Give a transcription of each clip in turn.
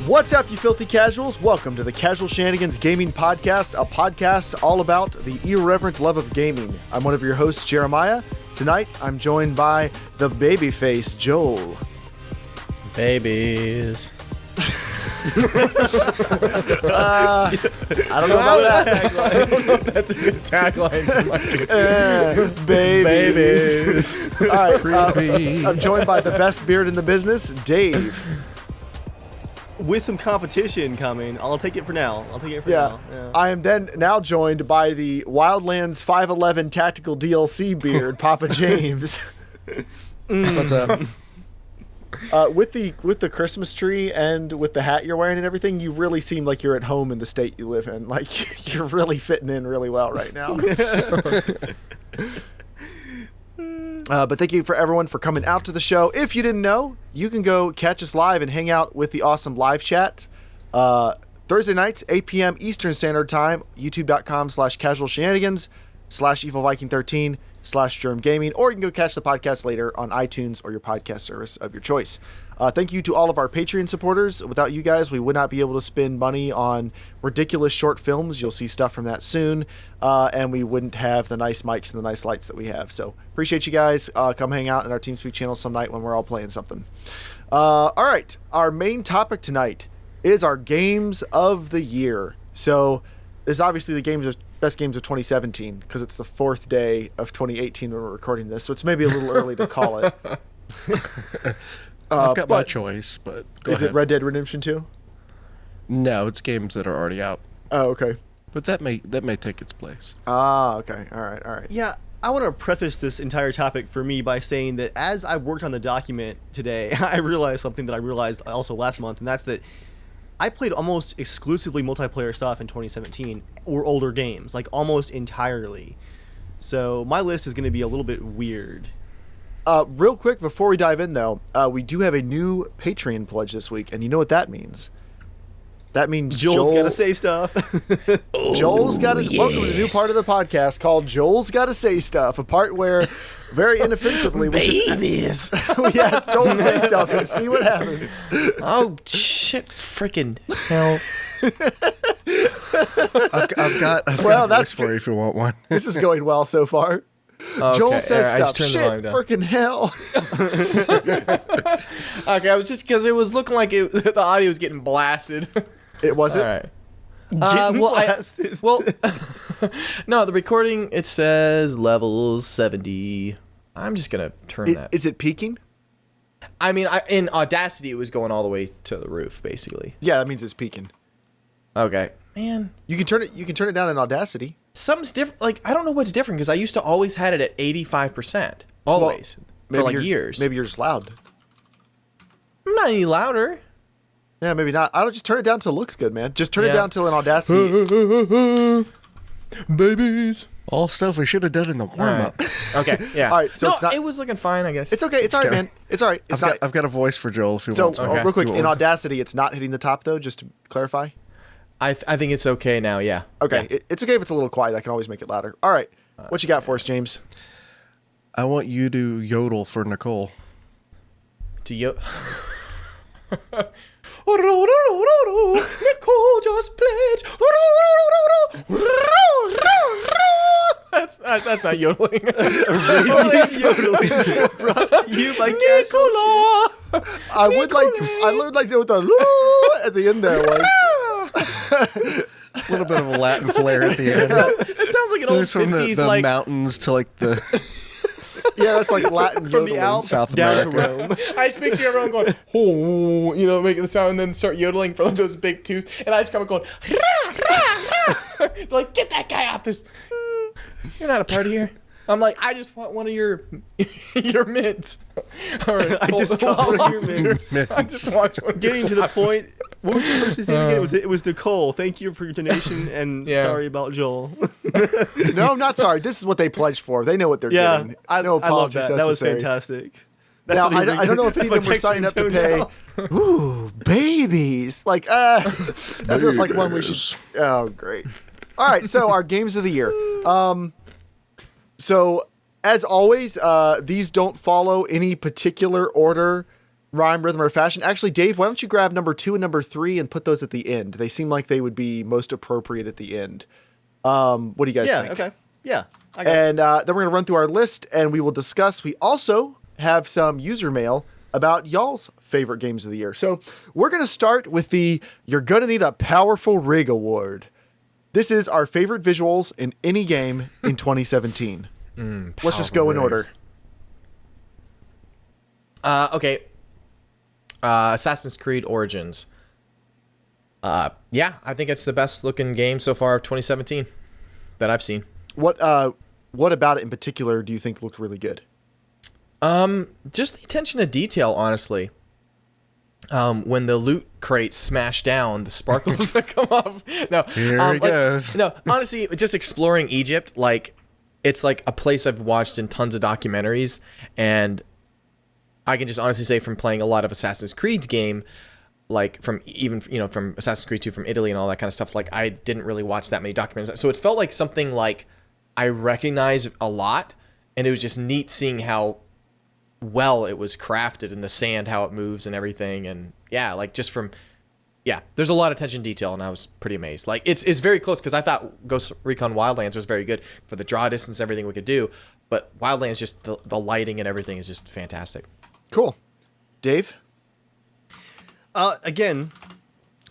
What's up, you filthy casuals? Welcome to the Casual Shenanigans Gaming Podcast, a podcast all about the irreverent love of gaming. I'm one of your hosts, Jeremiah. Tonight, I'm joined by the babyface, Joel. Babies. I don't know about that. I don't know if that's a good tagline for my Babies. All right, I'm joined by the best beard in the business, Dave. With some competition coming, I'll take it for now. Yeah. I am now joined by the Wildlands 511 Tactical DLC beard, Papa James. What's up? With the Christmas tree and with the hat you're wearing and everything, you really seem like you're at home in the state you live in. Like, you're really fitting in really well right now. But thank you for everyone for coming out to the show. If you didn't know, you can go catch us live and hang out with the awesome live chat. Thursday nights, 8 p.m. Eastern Standard Time, youtube.com/casualshenanigans /evilviking13/germgaming, or you can go catch the podcast later on iTunes or your podcast service of your choice. Thank you to all of our Patreon supporters. Without you guys, we would not be able to spend money on ridiculous short films. You'll see stuff from that soon. And we wouldn't have the nice mics and the nice lights that we have. So appreciate you guys. Come hang out in our Teamspeak channel some night when we're all playing something. All right. Our main topic tonight is our games of the year. So this is obviously the best games of 2017 because it's the fourth day of 2018 when we're recording this. So it's maybe a little early to call it. I've got my choice, but go ahead. Is it Red Dead Redemption 2? No, it's games that are already out. Oh, okay. But that may take its place. Ah, okay. All right. Yeah, I want to preface this entire topic for me by saying that as I worked on the document today, I realized something that I realized also last month, and that's that I played almost exclusively multiplayer stuff in 2017, or older games, like almost entirely. So my list is going to be a little bit weird. Real quick, before we dive in, though, we do have a new Patreon pledge this week, and you know what that means. That means Joel's got to say stuff. Joel's got to... Yes. Welcome to the new part of the podcast called Joel's Got to Say Stuff, a part where, very inoffensively... Babies! Yes, Joel say stuff and see what happens. Oh, shit, freaking hell. I've got a voice for you if you want one. This is going well so far. Okay, Joel says stuff. Shit, freaking hell. Okay, I was just because it was looking like the audio was getting blasted. It wasn't? All right. Blasted. No, the recording, it says level 70. I'm just going to turn that. Is it peaking? I mean, in Audacity, it was going all the way to the roof, basically. Yeah, that means it's peaking. Okay. Man. You can turn it down in Audacity. Something's different. Like, I don't know what's different because I used to always had it at 85%. Always. Well, for like years. Maybe you're just loud. I'm not any louder. Yeah, maybe not. I don't just turn it down till it looks good, man. Just turn it down till in Audacity. Babies. All stuff we should have done in the warm-up. Right. Okay, yeah. All right, so it was looking fine, I guess. It's okay. It's all right, man. It's all right. I've got a voice for Joel if you want. So, real quick, in Audacity, it's not hitting the top, though, just to clarify? I think it's okay now, yeah. Okay, yeah. It's okay if it's a little quiet. I can always make it louder. All right, what you got for us, James? I want you to yodel for Nicole. To Nicole just played. That's not yodeling. Yodeling brought to you by Nicola. I would like to know what the at the end there was. A little bit of a Latin flair at the end. It sounds like an old 50s, the like mountains to like the... Yeah, that's like Latin from yodeling. the Alps South down America. to Rome. I just picture everyone going, oh, making the sound and then start yodeling from those big tubes. And I just come going, rah, rah, rah. Like, get that guy off this. You're not a party here. I'm like, I just want one of your mints. I just got one of your mints. I just want one. Getting to the point. What was the person's name again? It was Nicole. Thank you for your donation, and sorry about Joel. No, I'm not sorry. This is what they pledged for. They know what they're getting. No apologies I love that. That was fantastic. Now, I don't know if any of them were signing up to pay. Ooh, babies. Like, that feels like one we should... Oh, great. All right, so our games of the year. So, as always, these don't follow any particular order rhyme, rhythm, or fashion. Actually, Dave, why don't you grab number 2 and number 3 and put those at the end? They seem like they would be most appropriate at the end. What do you guys think? Okay. Yeah. I got it. And then we're going to run through our list and we will discuss. We also have some user mail about y'all's favorite games of the year. So we're going to start with the You're Gonna Need a Powerful Rig Award. This is our favorite visuals in any game in 2017. Let's just go in order. Okay. Assassin's Creed Origins. Yeah, I think it's the best looking game so far of 2017 that I've seen. What about it in particular do you think looked really good? Just the attention to detail, honestly. When the loot crates smash down, the sparkles that come off. No, Here he goes. No, honestly, just exploring Egypt, like it's like a place I've watched in tons of documentaries, and I can just honestly say from playing a lot of Assassin's Creed's game, like from even from Assassin's Creed 2 from Italy and all that kind of stuff, like I didn't really watch that many documentaries, so it felt like something like I recognize a lot, and it was just neat seeing how well it was crafted in the sand, how it moves and everything. And yeah, like just from, yeah, there's a lot of attention to detail and I was pretty amazed. Like it's very close because I thought Ghost Recon Wildlands was very good for the draw distance, everything we could do. But Wildlands, just the lighting and everything is just fantastic. Cool. Dave? Again,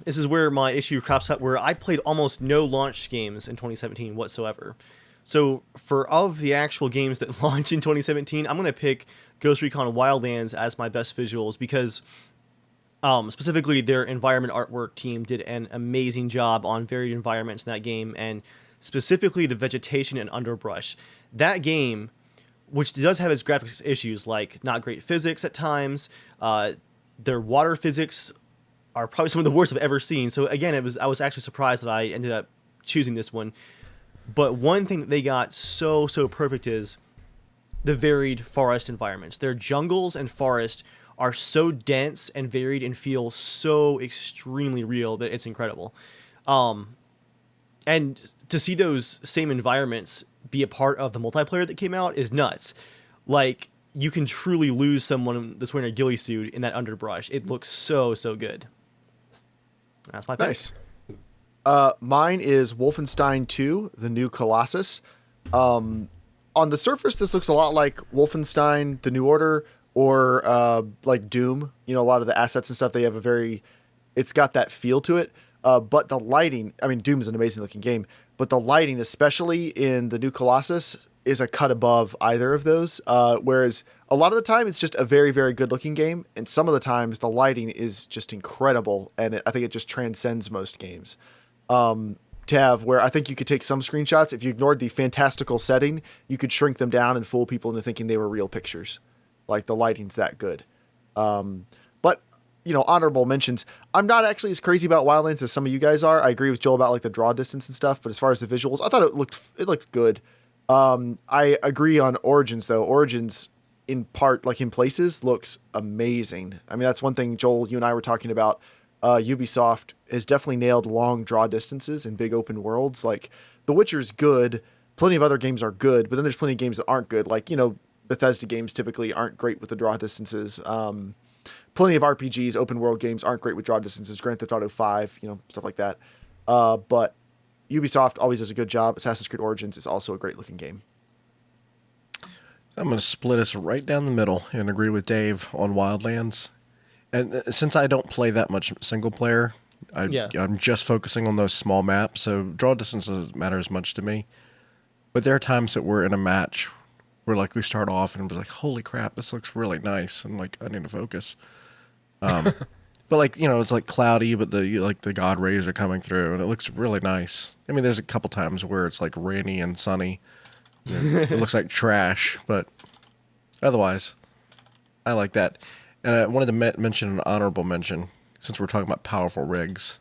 this is where my issue crops up, where I played almost no launch games in 2017 whatsoever. So of the actual games that launched in 2017, I'm going to pick Ghost Recon Wildlands as my best visuals because specifically their environment artwork team did an amazing job on varied environments in that game, and specifically the vegetation and underbrush. That game, which does have its graphics issues, like not great physics at times, their water physics are probably some of the worst I've ever seen. So again, I was actually surprised that I ended up choosing this one. But one thing that they got so perfect is the varied forest environments. Their jungles and forest are so dense and varied and feel so extremely real that it's incredible. And to see those same environments be a part of the multiplayer that came out is nuts. Like, you can truly lose someone that's wearing a ghillie suit in that underbrush. It looks so good. That's my pick. Nice. Mine is Wolfenstein 2, The New Colossus. On the surface, this looks a lot like Wolfenstein, The New Order, or like Doom. You know, a lot of the assets and stuff, they have it's got that feel to it. But the lighting, I mean, Doom is an amazing looking game, but the lighting, especially in The New Colossus, is a cut above either of those. Whereas a lot of the time, it's just a very, very good looking game. And some of the times, the lighting is just incredible. And I think it just transcends most games. To have where I think you could take some screenshots. If you ignored the fantastical setting, you could shrink them down and fool people into thinking they were real pictures. Like, the lighting's that good. But, you know, honorable mentions. I'm not actually as crazy about Wildlands as some of you guys are. I agree with Joel about like the draw distance and stuff. But as far as the visuals, I thought it looked good. I agree on Origins though. Origins in part, like in places, looks amazing. I mean, that's one thing, Joel, you and I were talking about. Ubisoft has definitely nailed long draw distances in big open worlds. Like, The Witcher's good. Plenty of other games are good, but then there's plenty of games that aren't good. Like, you know, Bethesda games typically aren't great with the draw distances. Plenty of RPGs, open world games aren't great with draw distances. Grand Theft Auto 5, you know, stuff like that. But Ubisoft always does a good job. Assassin's Creed Origins is also a great looking game. I'm going to split us right down the middle and agree with Dave on Wildlands. And since I don't play that much single player, I'm just focusing on those small maps, so draw distance doesn't matter as much to me. But there are times that we're in a match where, like, we start off and we're like, holy crap, this looks really nice, and, like, I need to focus. But, like, you know, it's, like, cloudy, but the God rays are coming through, and it looks really nice. I mean, there's a couple times where it's, like, rainy and sunny. It looks like trash, but otherwise, I like that. And I wanted to mention an honorable mention, since we're talking about powerful rigs.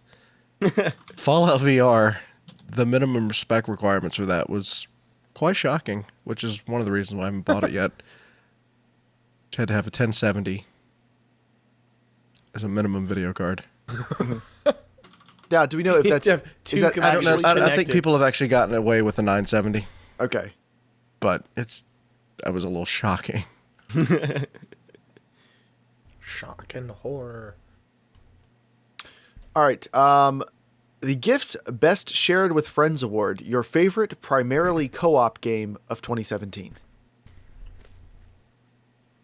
Fallout VR, the minimum spec requirements for that was quite shocking, which is one of the reasons why I haven't bought it yet. Had to have a 1070 as a minimum video card. Now, do we know if that's... Is that I don't know. I think connected. people have actually gotten away with the 970, Okay. but that was a little shocking. shock and horror. All right. The Gifts Best Shared with Friends Award. Your favorite primarily co-op game of 2017.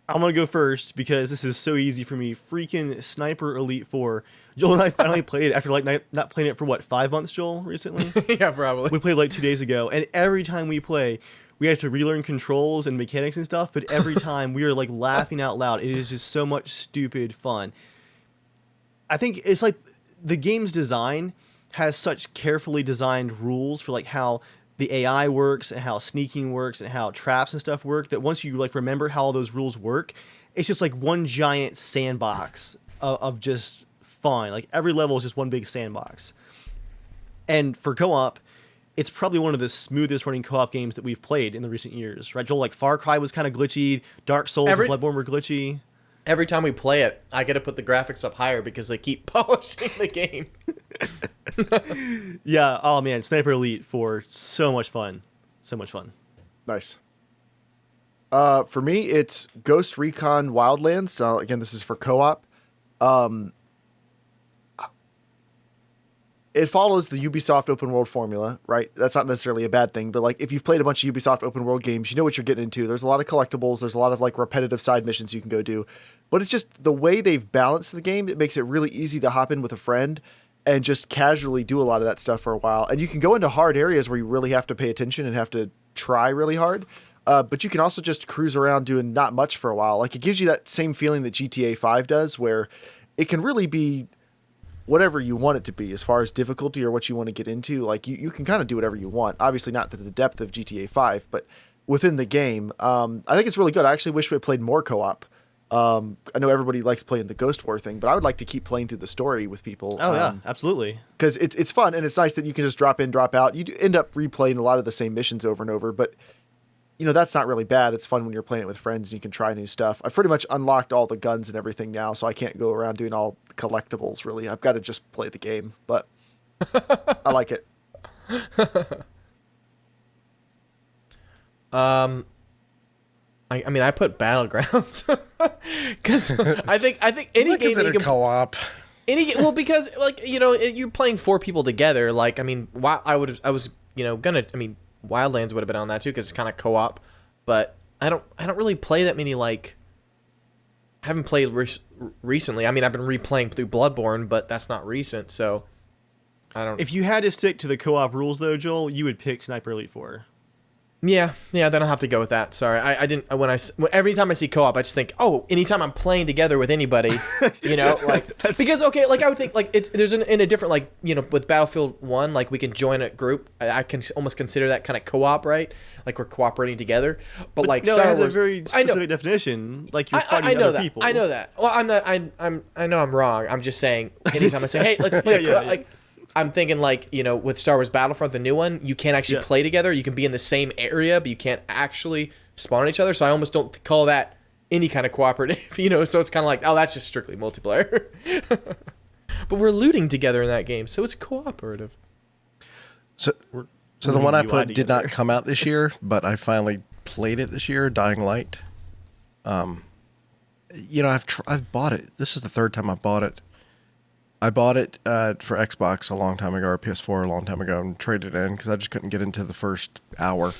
I'm going to go first because this is so easy for me. Freaking Sniper Elite 4. Joel and I finally played it after like not playing it for what, 5 months, Joel, recently? Yeah, probably. We played like 2 days ago, and every time we play, we have to relearn controls and mechanics and stuff, but every time we are like laughing out loud. It is just so much stupid fun. I think it's like the game's design has such carefully designed rules for like how the AI works and how sneaking works and how traps and stuff work, that once you like remember how all those rules work, it's just like one giant sandbox of just fun. Like every level is just one big sandbox. And for co-op, it's probably one of the smoothest running co-op games that we've played in the recent years, right, Joel? Like Far Cry was kind of glitchy, Dark Souls and Bloodborne were glitchy. Every time we play it, I get to put the graphics up higher because they keep polishing the game. Yeah, oh man, Sniper Elite 4, so much fun. So much fun. Nice. For me, it's Ghost Recon Wildlands. So again, this is for co-op. It follows the Ubisoft open world formula, right? That's not necessarily a bad thing, but like if you've played a bunch of Ubisoft open world games, you know what you're getting into. There's a lot of collectibles, there's a lot of like repetitive side missions you can go do. But it's just the way they've balanced the game, it makes it really easy to hop in with a friend and just casually do a lot of that stuff for a while. And you can go into hard areas where you really have to pay attention and have to try really hard. But you can also just cruise around doing not much for a while. Like it gives you that same feeling that GTA 5 does, where it can really be whatever you want it to be as far as difficulty or what you want to get into. Like you can kind of do whatever you want. Obviously not to the depth of GTA 5, but within the game, I think it's really good. I actually wish we had played more co-op. I know everybody likes playing the Ghost War thing, but I would like to keep playing through the story with people. Oh yeah, absolutely. Because it's fun and it's nice that you can just drop in, drop out. You end up replaying a lot of the same missions over and over, but you know, that's not really bad. It's fun when you're playing it with friends and you can try new stuff. I've pretty much unlocked all the guns and everything now, so I can't go around doing all the collectibles, really. I've got to just play the game, but I like it. I mean, I put Battlegrounds because I think any game that you can co-op. Well, because like you're playing 4 people together. Like I mean, Wildlands would have been on that too because it's kind of co-op, but I don't really play that many. Like I haven't played recently. I mean, I've been replaying through Bloodborne, but that's not recent, so I don't. If you had to stick to the co-op rules though, Joel, you would pick Sniper Elite 4. Yeah, then I'll have to go with that. Sorry, I didn't. Every time I see co-op, I just think, oh, anytime I'm playing together with anybody, like because okay, like I would think like there's in a different like with Battlefield 1, like we can join a group. I can almost consider that kind of co-op, right? Like we're cooperating together. But like no, Star it has Wars, a very specific definition. Like you're fighting I know other that. people. I know that. Well, I'm not. I know I'm wrong. I'm just saying. Anytime I say, hey, let's play, like. I'm thinking like, with Star Wars Battlefront, the new one, you can't actually play together. You can be in the same area, but you can't actually spawn on each other. So I almost don't call that any kind of cooperative, so it's kind of like, oh, that's just strictly multiplayer. But we're looting together in that game, so it's cooperative. So the one I put did not come out this year, but I finally played it this year, Dying Light. I've bought it. This is the third time I bought it. I bought it for Xbox a long time ago, or PS4 a long time ago, and traded it in because I just couldn't get into the first hour.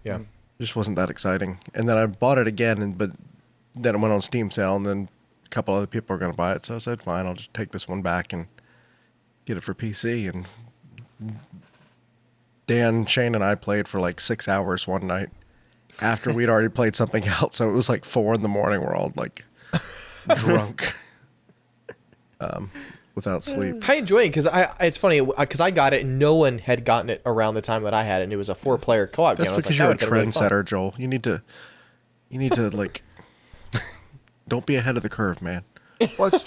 Yeah. It just wasn't that exciting. And then I bought it again, but then it went on Steam sale, and then a couple other people were going to buy it. So I said, fine, I'll just take this one back and get it for PC. And Dan, Shane, and I played for like 6 hours one night after we'd already played something else. So it was like 4 a.m. We're all like drunk. Without sleep. I enjoy it because it's funny because I got it and no one had gotten it around the time that I had it, and it was a 4-player co-op game. That's because you're a trendsetter, Joel. You need to like don't be ahead of the curve, man. Well, it's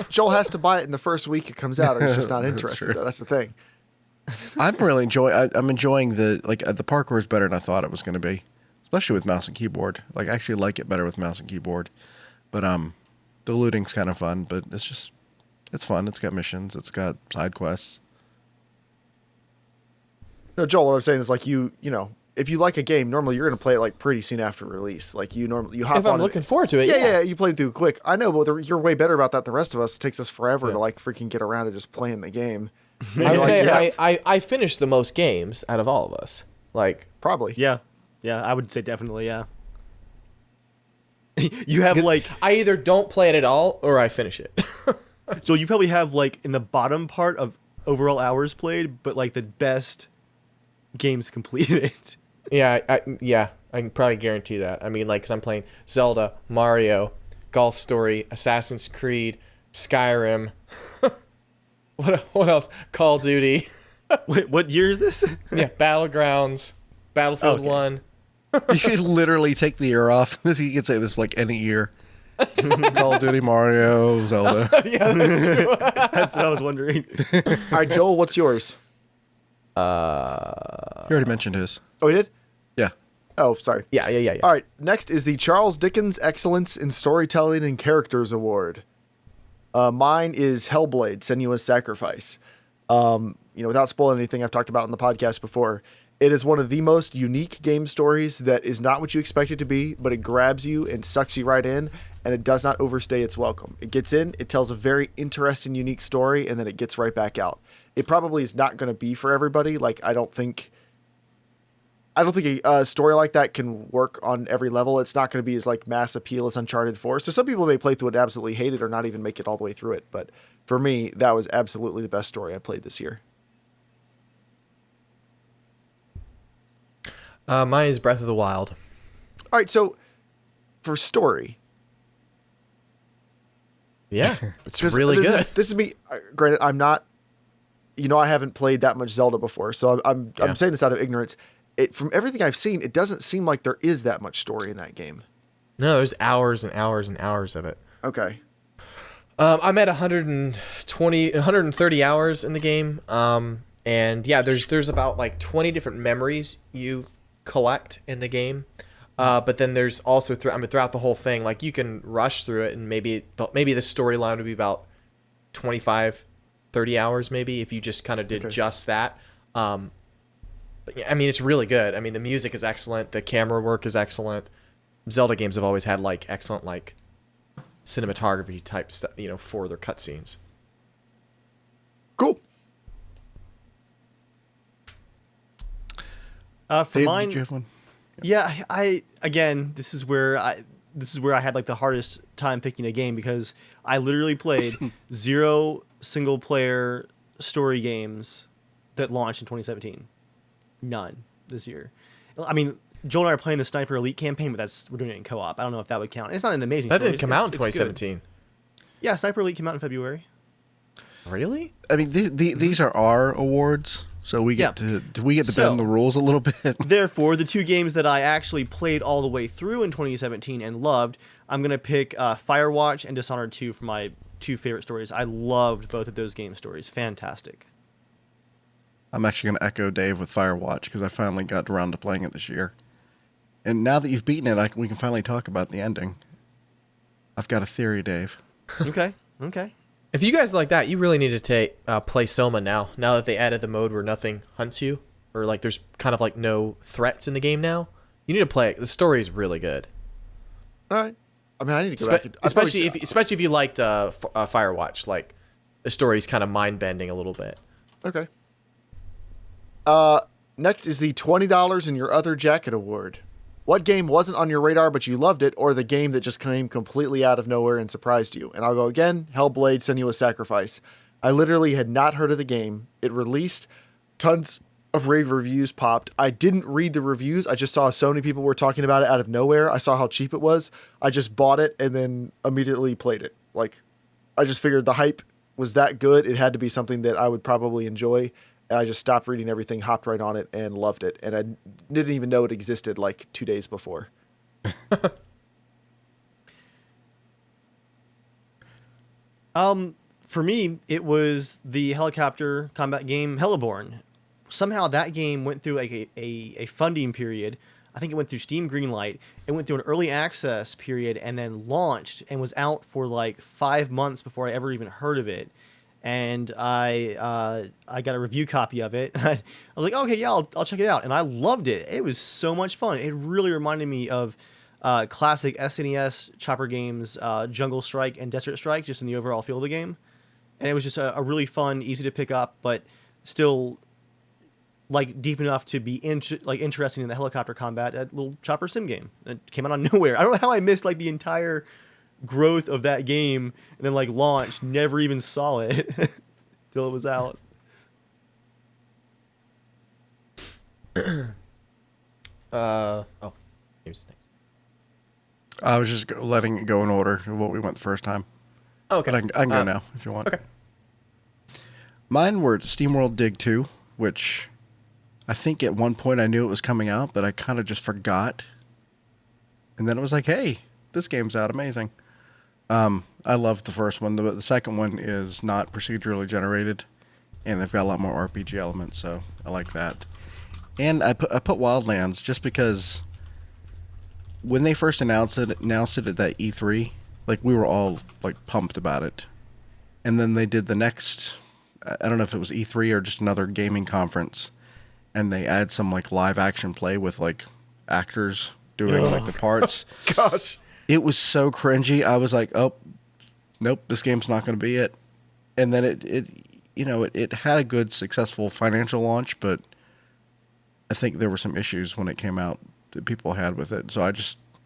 Joel has to buy it in the first week it comes out, or he's just not interested. That's the thing. I'm enjoying the parkour is better than I thought it was going to be, especially with mouse and keyboard. Like I actually like it better with mouse and keyboard, but the looting's kind of fun, but it's fun. It's got missions. It's got side quests. No, Joel, what I'm saying is like you if you like a game, normally you're going to play it like pretty soon after release. Like you hop If on. I'm looking forward to it, yeah, you play through quick. I know, but you're way better about that. The rest of us, it takes us forever Yeah. to like freaking get around to just playing the game. I would say yeah, I finished the most games out of all of us. Like, probably. Yeah, I would say definitely, yeah. You have like, I either don't play it at all or I finish it. so you probably have like in the bottom part of overall hours played, but like the best games completed. Yeah, I can probably guarantee that. I mean, like, because I'm playing Zelda, Mario, Golf Story, Assassin's Creed, Skyrim. What else? Call of Duty. Wait, what year is this? Yeah, Battlegrounds, Battlefield Okay. 1. You could literally take the year off. You could say this like any year. Call of Duty, Mario, Zelda. Yeah, that's true. That's what I was wondering. All right, Joel, what's yours? You already mentioned his. Oh, he did? Yeah. Oh, sorry. Yeah. All right, next is the Charles Dickens Excellence in Storytelling and Characters Award. Mine is Hellblade: Senua's Sacrifice. Without spoiling anything I've talked about in the podcast before, it is one of the most unique game stories that is not what you expect it to be, but it grabs you and sucks you right in, and it does not overstay its welcome. It gets in, it tells a very interesting, unique story, and then it gets right back out. It probably is not going to be for everybody. Like, I don't think a story like that can work on every level. It's not going to be as like mass appeal as Uncharted 4. So some people may play through it and absolutely hate it or not even make it all the way through it. But for me, that was absolutely the best story I played this year. Mine is Breath of the Wild. All right, so for story, Yeah, it's 'cause really good. This is me. Granted, I'm not. I haven't played that much Zelda before, so I'm saying this out of ignorance. From everything I've seen, it doesn't seem like there is that much story in that game. No, there's hours and hours and hours of it. Okay. I'm at 130 hours in the game. And yeah, there's about like 20 different memories you collect in the game. But then there's also throughout the whole thing, like you can rush through it and maybe the storyline would be about 25, 30 hours maybe if you just kind of did just that. But yeah, I mean, it's really good. I mean, the music is excellent. The camera work is excellent. Zelda games have always had like excellent like cinematography type stuff, for their cutscenes. Cool. For Dave, mine, did you have one? yeah, this is where I had like the hardest time picking a game because I literally played 0 single player story games that launched in 2017. None this year. I mean, Joel and I are playing the Sniper Elite campaign, but we're doing it in co-op. I don't know if that would count. It's not an amazing. That story. didn't come out in It's good. 2017. Yeah, Sniper Elite came out in February. Really? I mean, these are our awards, so we get to bend the rules a little bit. Therefore, the 2 games that I actually played all the way through in 2017 and loved, I'm gonna pick Firewatch and Dishonored 2 for my 2 favorite stories. I loved both of those game stories. Fantastic. I'm actually going to echo Dave with Firewatch because I finally got around to playing it this year. And now that you've beaten it, we can finally talk about the ending. I've got a theory, Dave. Okay. If you guys like that, you really need to play Soma now. Now that they added the mode where nothing hunts you, or like there's kind of like no threats in the game now, you need to play it. The story is really good. All right. I mean, I need to go back. Especially if you liked Firewatch, like the story's kind of mind bending a little bit. Okay. Next is the $20 in your other jacket award. What game wasn't on your radar but you loved it, or the game that just came completely out of nowhere and surprised you? And I'll go again, Hellblade: Senua's Sacrifice. I literally had not heard of the game. It released, tons of rave reviews popped. I didn't read the reviews. I just saw so many people were talking about it out of nowhere. I saw how cheap it was. I just bought it and then immediately played it. Like, I just figured the hype was that good. It had to be something that I would probably enjoy. And I just stopped reading everything, hopped right on it, and loved it. And I didn't even know it existed like 2 days before. For me, it was the helicopter combat game Helleborn. Somehow that game went through like a funding period. I think it went through Steam Greenlight. It went through an early access period and then launched and was out for like 5 months before I ever even heard of it. and I got a review copy of it. I was like, okay, yeah, I'll check it out, and I loved it. It was so much fun. It really reminded me of classic SNES chopper games, Jungle Strike and Desert Strike, just in the overall feel of the game. And it was just a really fun, easy to pick up, but still like deep enough to be interesting in the helicopter combat. A little chopper sim game. It came out of nowhere. I don't know how I missed like the entire growth of that game, and then like launched, never even saw it till it was out. Here's next. I was just letting it go in order of what we went the first time. Okay. But I can go now if you want. Okay. Mine were SteamWorld Dig 2, which I think at one point I knew it was coming out, but I kind of just forgot. And then it was like, hey, this game's out. Amazing. I loved the first one. The second one is not procedurally generated, and they've got a lot more RPG elements, so I like that. And I put Wildlands just because when they first announced it at that E3, like we were all like pumped about it. And then they did the next, I don't know if it was E3 or just another gaming conference, and they add some like live action play with like actors doing like the parts. Gosh. It was so cringy. I was like, oh, nope, this game's not going to be it. And then it had a good, successful financial launch, but I think there were some issues when it came out that people had with it. So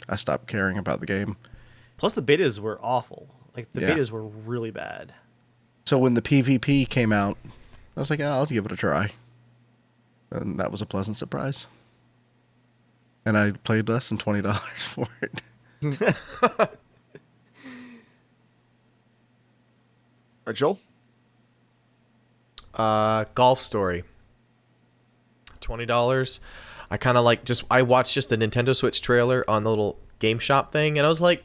I stopped caring about the game. Plus the betas were awful. Like the betas were really bad. So when the PvP came out, I was like, I'll give it a try. And that was a pleasant surprise. And I paid less than $20 for it. Joel? Golf Story. $20. I kind of like I watched just the Nintendo Switch trailer on the little game shop thing, and I was like,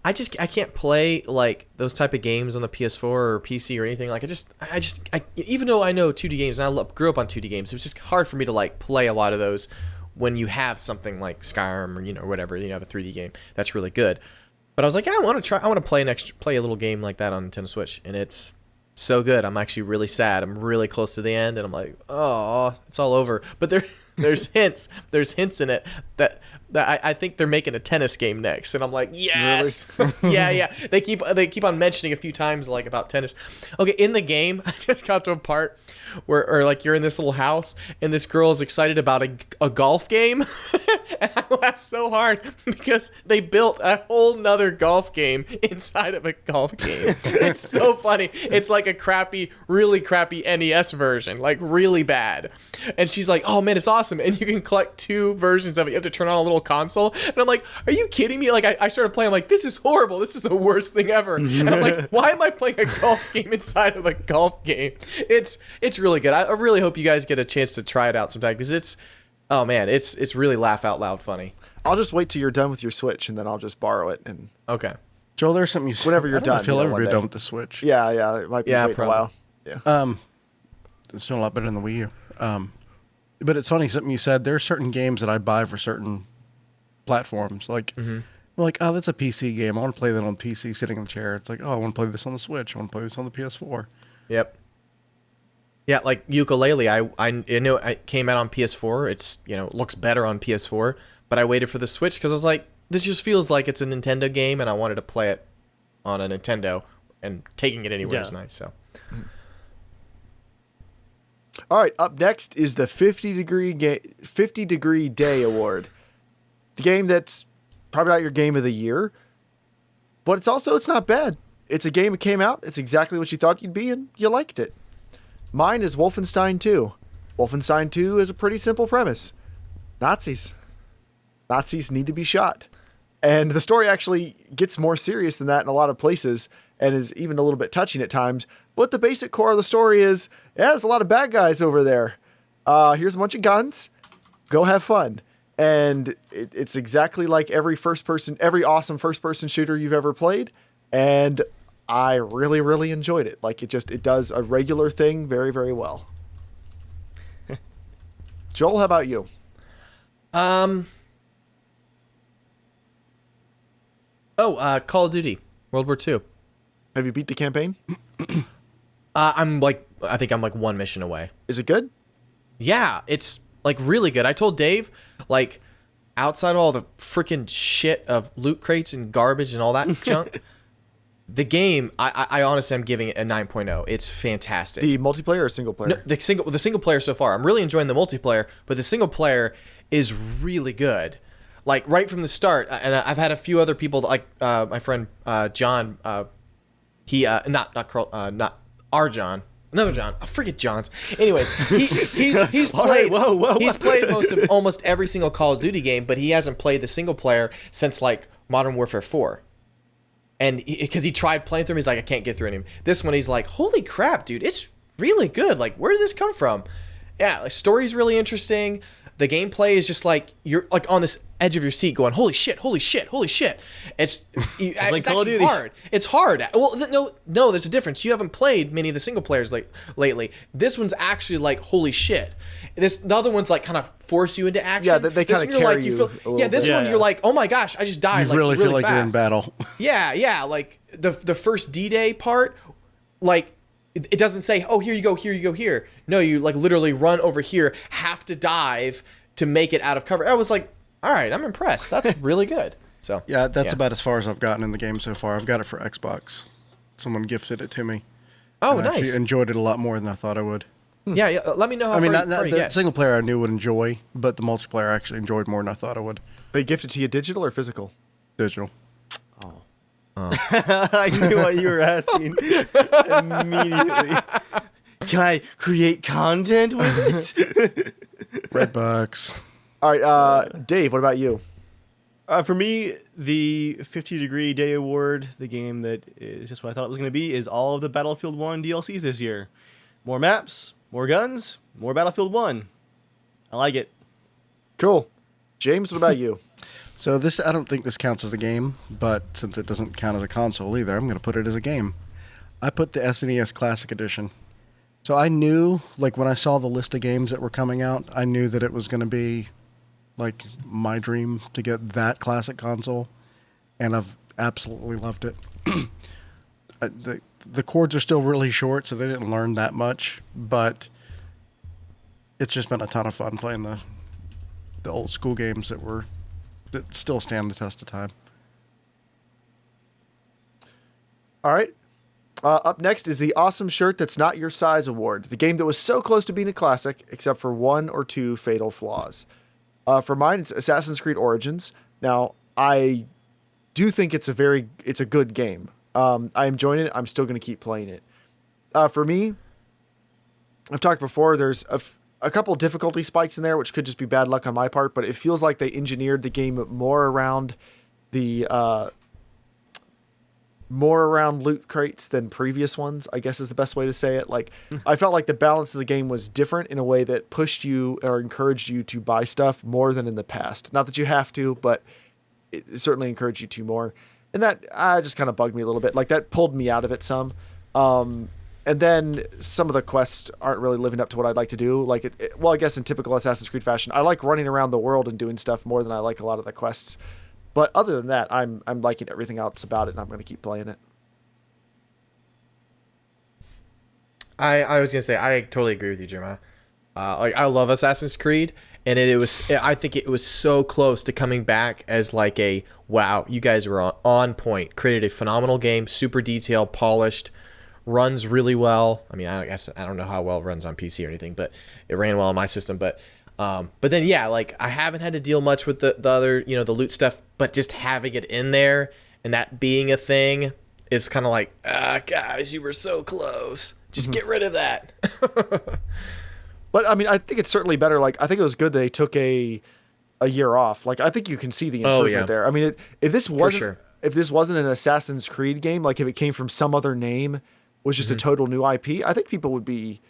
I can't play like those type of games on the PS4 or PC or anything. Like I even though I know 2D games and grew up on 2D games, it was just hard for me to like play a lot of those when you have something like Skyrim or whatever, you have a 3D game that's really good. But I was like, I want to play a little game like that on Nintendo Switch, and it's so good. I'm actually really sad. I'm really close to the end, and I'm like, oh, it's all over. But there's hints in it that I think they're making a tennis game next, and I'm like, yes. Really? yeah. They keep on mentioning a few times like about tennis. Okay, in the game, I just got to a part where like you're in this little house and this girl is excited about a golf game, and I laughed so hard because they built a whole nother golf game inside of a golf game. It's so funny. It's like a really crappy NES version, like really bad. And she's like, oh man, it's awesome. And you can collect 2 versions of it. You have to turn on a little console. And I'm like, are you kidding me? Like I started playing, I'm like, this is horrible. This is the worst thing ever. And I'm like, why am I playing a golf game inside of a golf game? It's really good. I really hope you guys get a chance to try it out sometime, because it's really laugh out loud funny. I'll just wait till you're done with your Switch, and then I'll just borrow it. And okay. Joel, there's something you said. Whenever you're done. I feel like we're done with the Switch. Yeah. It might be waiting a while. Yeah. It's still a lot better than the Wii U. But it's funny, something you said, there are certain games that I buy for certain platforms. Like, like, oh, that's a PC game. I want to play that on PC sitting in the chair. It's like, oh, I want to play this on the Switch. I want to play this on the PS4. Yep. Yeah, like Yooka-Laylee, I know it came out on PS4. It's, looks better on PS4, but I waited for the Switch because I was like, this just feels like it's a Nintendo game, and I wanted to play it on a Nintendo, and taking it anywhere is nice, so. All right, up next is the 50 Degree Day Award. The game that's probably not your game of the year, but it's not bad. It's a game that came out, it's exactly what you thought you'd be, and you liked it. Mine is Wolfenstein 2. Wolfenstein 2 is a pretty simple premise. Nazis need to be shot. And the story actually gets more serious than that in a lot of places, and is even a little bit touching at times. But the basic core of the story is, there's a lot of bad guys over there. Here's a bunch of guns. Go have fun. And it's exactly like every awesome first-person shooter you've ever played. And I really, really enjoyed it. Like, it does a regular thing very, very well. Joel, how about you? Call of Duty, World War II. Have you beat the campaign? I think I'm like one mission away. Is it good? Yeah, it's like really good. I told Dave, like, outside of all the freaking shit of loot crates and garbage and all that junk, the game, I honestly am giving it a 9.0. It's fantastic. The multiplayer or single player? No, the single player so far. I'm really enjoying the multiplayer, but the single player is really good. Like right from the start, and I've had a few other people, like my friend John. He not our John. Another John. I forget Johns. Anyways, he's played. Whoa. He's played almost every single Call of Duty game, but he hasn't played the single player since like Modern Warfare 4. And because he tried playing through him, he's like, I can't get through him. This one, he's like, holy crap, dude, it's really good. Like, where did this come from? Yeah, like story's really interesting. The gameplay is just like you're like on this edge of your seat, going, "Holy shit! Holy shit! Holy shit!" It's like it's Call of actually Duty. hard. It's hard. Well, no, there's a difference. You haven't played many of the single players lately. This one's actually like, "Holy shit!" The other one's like kind of force you into action. Yeah, they kind of carry you. This one you're like, "Oh my gosh, I just died!" You like, really feel like fast. you're in battle. Yeah. Like the first D-Day part, like. It doesn't say, oh, here you go, here. No, you like literally run over here, have to dive to make it out of cover. I was like, all right, I'm impressed. That's really good. So Yeah, that's about as far as I've gotten in the game so far. I've got it for Xbox. Someone gifted it to me. Oh, and I nice. actually enjoyed it a lot more than I thought I would. Yeah. Let me know how I mean, far not you the get. single player I knew would enjoy, but the multiplayer I actually enjoyed more than I thought I would. They gift it to you digital or physical? Digital. I knew what you were asking immediately. Can I create content with it? Redbox. All right, Dave, what about you? For me, the 50-degree day award, the game that is just what I thought it was going to be, is all of the Battlefield 1 DLCs this year. More maps, more guns, more Battlefield 1. I like it. Cool. James, what about you? So this, I don't think this counts as a game, but since it doesn't count as a console either, I'm going to put it as a game. I put the SNES Classic Edition. So I knew, like when I saw the list of games that were coming out, I knew that it was going to be like my dream to get that classic console, and I've absolutely loved it. The chords are still really short, so they didn't learn that much, but it's just been a ton of fun playing the old school games that still stand the test of time. All right. Up next is the Awesome Shirt That's Not Your Size Award, the game that was so close to being a classic, except for one or two fatal flaws. For mine, it's Assassin's Creed Origins. Now, I do think it's a good game. I'm enjoying it. I'm still going to keep playing it. For me, I've talked before, there's a couple difficulty spikes in there, which could just be bad luck on my part, but it feels like they engineered the game more around loot crates than previous ones, I guess is the best way to say it. Like, I felt like the balance of the game was different in a way that pushed you or encouraged you to buy stuff more than in the past. Not that you have to, but it certainly encouraged you to more. And that just kind of bugged me a little bit. Like, that pulled me out of it some. And then some of the quests aren't really living up to what I'd like to do. Like, well, I guess in typical Assassin's Creed fashion, I like running around the world and doing stuff more than I like a lot of the quests. But other than that, I'm liking everything else about it, and I'm going to keep playing it. I was gonna say I totally agree with you, Jeremiah. Like I love Assassin's Creed, and I think it was so close to coming back as like a wow, you guys were on point, created a phenomenal game, super detailed, polished, runs really well. I mean, I guess I don't know how well it runs on PC or anything, but it ran well on my system. But then yeah, like I haven't had to deal much with the other, the loot stuff, but just having it in there and that being a thing, it's kind of like, guys, you were so close. Just get rid of that. But I mean, I think it's certainly better. Like, I think it was good they took a year off. Like, I think you can see the improvement there. I mean, if this wasn't an Assassin's Creed game, like if it came from some other name, was just a total new IP, I think people would be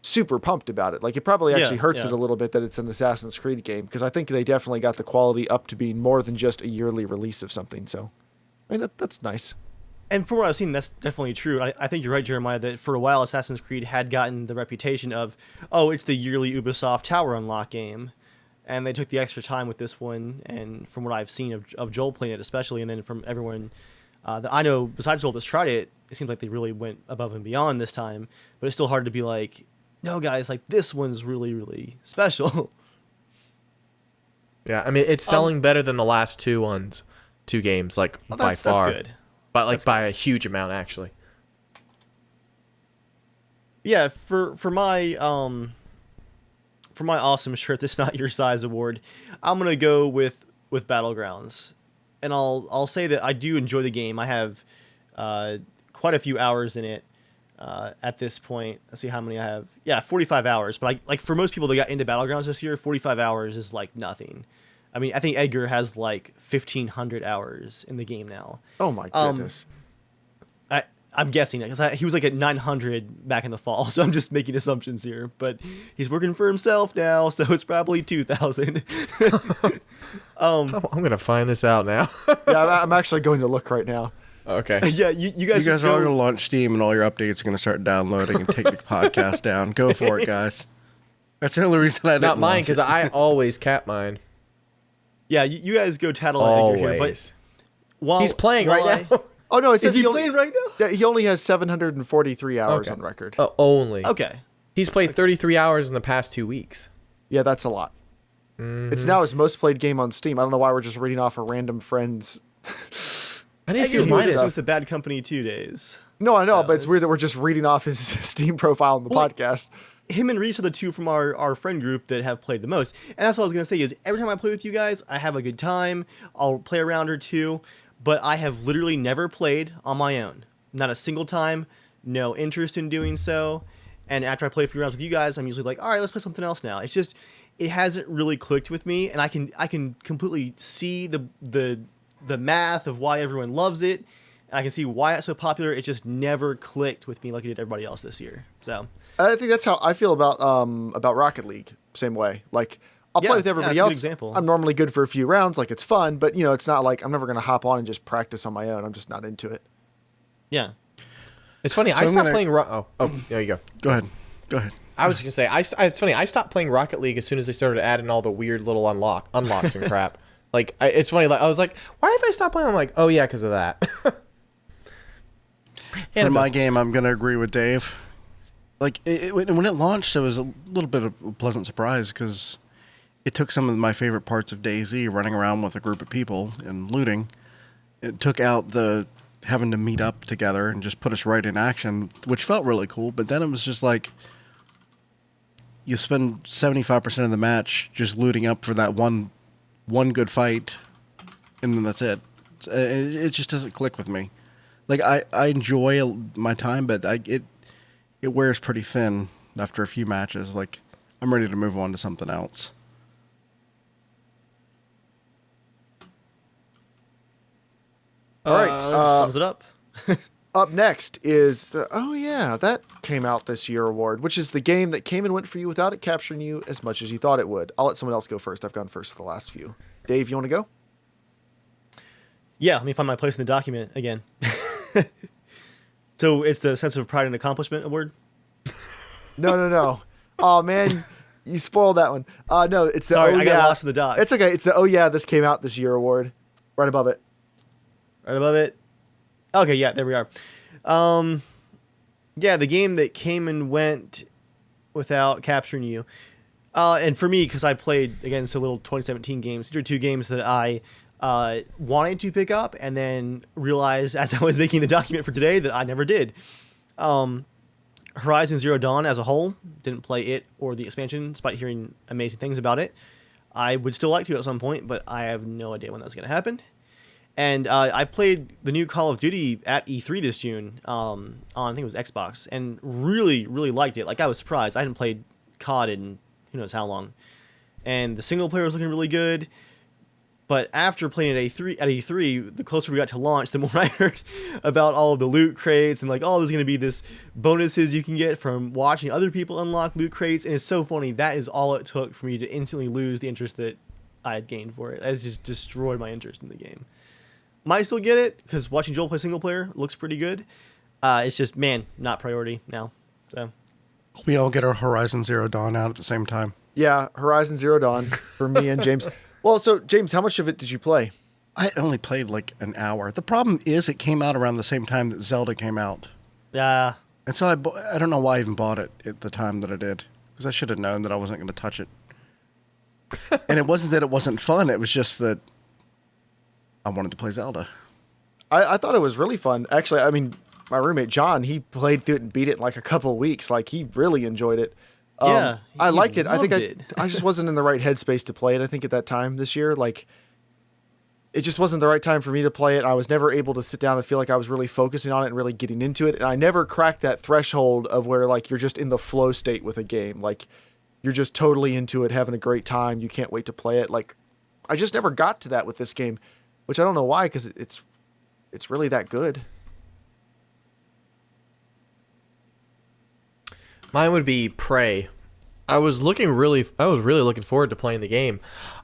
super pumped about it. Like, it probably actually hurts it a little bit that it's an Assassin's Creed game, because I think they definitely got the quality up to being more than just a yearly release of something. So, I mean, that's nice. And from what I've seen, that's definitely true. I think you're right, Jeremiah, that for a while Assassin's Creed had gotten the reputation of, oh, it's the yearly Ubisoft Tower Unlock game. And they took the extra time with this one, and from what I've seen of Joel playing it especially, and then from everyone that I know besides all that's tried it, it seems like they really went above and beyond this time. But it's still hard to be like, no, guys, like this one's really, really special. Yeah, I mean, it's selling better than the last two games, like by far. That's good. But like by a huge amount, actually. Yeah, for my awesome shirt that's not your size award, I'm gonna go with Battlegrounds, and I'll say that I do enjoy the game. I have quite a few hours in it at this point. Let's see how many I have. Yeah, 45 hours. But like for most people that got into Battlegrounds this year, 45 hours is like nothing. I mean, I think Edgar has like 1,500 hours in the game now. Oh my goodness. I'm guessing because he was like at 900 back in the fall, so I'm just making assumptions here. But he's working for himself now, so it's probably 2,000. I'm gonna find this out now. Yeah, I'm actually going to look right now. Okay. Yeah, you guys are all going to launch Steam, and all your updates are going to start downloading and take the podcast down. Go for it, guys. That's the only reason I didn't. Not mine, because it. I always cap mine. Yeah, you guys go tattle at Edgar here, but while he's playing right now. Oh no, it says is he playing right now? Yeah, he only has 743 hours on record. Only. Okay. He's played 33 hours in the past 2 weeks. Yeah, that's a lot. Mm-hmm. It's now his most played game on Steam. I don't know why we're just reading off a random friend's. I didn't see Edgar what mine was is. the Bad Company 2 days. No, I know, but it's weird that we're just reading off his Steam profile on the podcast. Him and Reese are the two from our friend group that have played the most. And that's what I was going to say is every time I play with you guys, I have a good time. I'll play a round or two, but I have literally never played on my own. Not a single time, no interest in doing so. And after I play a few rounds with you guys, I'm usually like, all right, let's play something else now. It's just, it hasn't really clicked with me, and I can completely see the math of why everyone loves it. And I can see why it's so popular. It just never clicked with me like it did everybody else this year. So I think that's how I feel about Rocket League. Same way. Like I'll play with everybody that's a else. good example. I'm normally good for a few rounds. Like it's fun, but it's not like I'm never going to hop on and just practice on my own. I'm just not into it. Yeah. It's funny. I stopped playing. There you go. Go ahead. I was just gonna say. It's funny. I stopped playing Rocket League as soon as they started adding all the weird little unlocks and crap. Like it's funny. Like I was like, why have I stopped playing? I'm like, oh yeah, because of that. For my game, I'm going to agree with Dave. Like when it launched, it was a little bit of a pleasant surprise because it took some of my favorite parts of DayZ, running around with a group of people and looting. It took out the having to meet up together and just put us right in action, which felt really cool. But then it was just like you spend 75% of the match just looting up for that one good fight, and then that's it. It just doesn't click with me. Like I enjoy my time, but it wears pretty thin after a few matches. Like I'm ready to move on to something else. All right. Sums it up. Up next is that came out this year award, which is the game that came and went for you without it capturing you as much as you thought it would. I'll let someone else go first. I've gone first for the last few. Dave, you want to go? Yeah, let me find my place in the document again. So it's the Sense of Pride and Accomplishment Award? No. Oh, man, you spoiled that one. No, it's the Sorry, I got lost in the doc. It's okay. It's the this came out this year award. Right above it. Right above it? Okay, yeah, there we are. Yeah, the game that came and went without capturing you. And for me, because I played, again, so little 2017 games, these are two games that I wanted to pick up and then realized as I was making the document for today that I never did. Horizon Zero Dawn as a whole, didn't play it or the expansion despite hearing amazing things about it. I would still like to at some point, but I have no idea when that's going to happen. And I played the new Call of Duty at E3 this June on, I think it was Xbox, and really, really liked it. Like, I was surprised. I hadn't played COD in who knows how long. And the single player was looking really good. But after playing at E3, the closer we got to launch, the more I heard about all of the loot crates and like, oh, there's going to be this bonuses you can get from watching other people unlock loot crates. And it's so funny. That is all it took for me to instantly lose the interest that I had gained for it. It just destroyed my interest in the game. Might still get it because watching Joel play single player looks pretty good. It's just, man, not priority now. So We all get our Horizon Zero Dawn out at the same time. Yeah, Horizon Zero Dawn for me and James. Well, so James, how much of it did you play? I only played like an hour. The problem is it came out around the same time that Zelda came out. Yeah. And so I don't know why I even bought it at the time that I did. Because I should have known that I wasn't going to touch it. And it wasn't that it wasn't fun. It was just that I wanted to play Zelda. I thought it was really fun. Actually, I mean, my roommate John, he played through it and beat it in like a couple of weeks. Like, he really enjoyed it. I liked it. I think I just wasn't in the right headspace to play it, I think, at that time this year. Like, it just wasn't the right time for me to play it. I was never able to sit down and feel like I was really focusing on it and really getting into it. And I never cracked that threshold of where, like, you're just in the flow state with a game. Like, you're just totally into it, having a great time. You can't wait to play it. Like, I just never got to that with this game, which I don't know why, because it's really that good. Mine would be Prey. I was really looking forward to playing the game.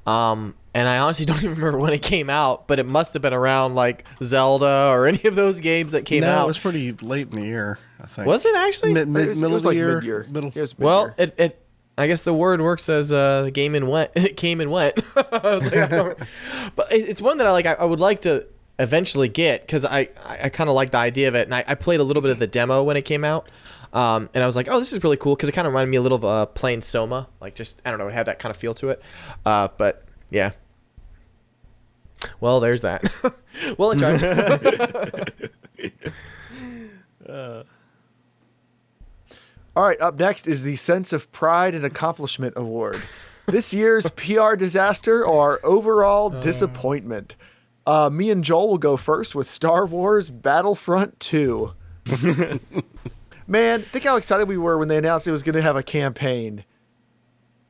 And I honestly don't even remember when it came out, but it must have been around like Zelda or any of those games that came out. No, it was pretty late in the year, I think. Was it actually? Middle of the year? Mid-year. Middle. It was Well, mid-year. I guess the word works as game and went. It came and went. I was like, but it's one that I would like to eventually get because I kind of like the idea of it. And I played a little bit of the demo when it came out. And I was like, oh, this is really cool because it kind of reminded me a little of playing Soma. Like, just, I don't know, it had that kind of feel to it. But yeah. Well, there's that. Well, I tried. All right, up next is the Sense of Pride and Accomplishment Award. This year's PR disaster or overall disappointment. Me and Joel will go first with Star Wars Battlefront 2. Man, think how excited we were when they announced it was going to have a campaign.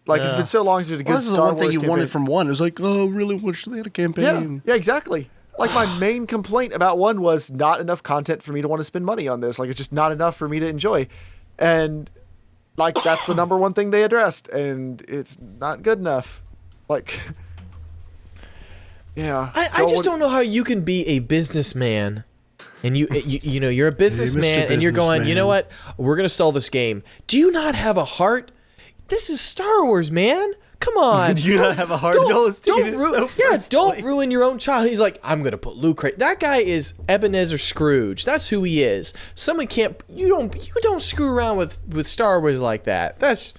Like, it's been so long since we had a good Star Wars thing you campaign. wanted from one. It was like, oh, really wish they had a campaign. Yeah, exactly. Like, my main complaint about one was not enough content for me to want to spend money on this. Like, it's just not enough for me to enjoy. And, like, that's the number one thing they addressed. And it's not good enough. Like, yeah. I just don't know how you can be a businessman. And you know, you're a businessman and you're going, you know what? We're going to sell this game. Do you not have a heart? This is Star Wars, man. Come on. Do you not have a heart? Don't ruin your own child. He's like, I'm going to put Luke right. That guy is Ebenezer Scrooge. That's who he is. Someone can't, you don't screw around with Star Wars like that. That's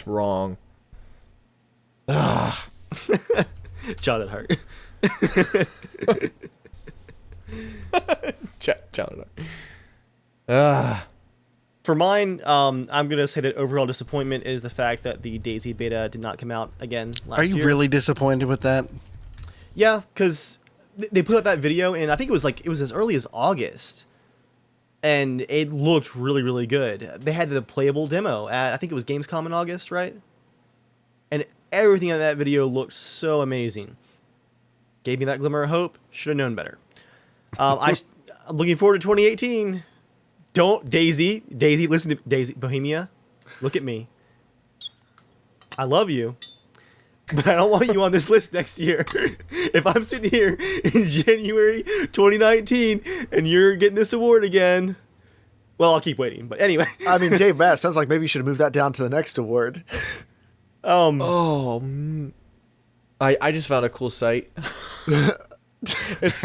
wrong. Ugh. Child at heart. Child at heart. For mine, I'm going to say that overall disappointment is the fact that the DayZ beta did not come out again last year. Are you really disappointed with that? Yeah, because they put out that video, and I think it was as early as August, and it looked really, really good. They had the playable demo at, I think it was Gamescom in August, right? And everything in that video looked so amazing. Gave me that glimmer of hope. Should have known better. I'm looking forward to 2018. Don't DayZ, listen to DayZ, Bohemia, look at me. I love you, but I don't want you on this list next year. If I'm sitting here in January 2019 and you're getting this award again, well, I'll keep waiting. But anyway. I mean, Dave Bass, sounds like maybe you should have moved that down to the next award. I just found a cool site. Is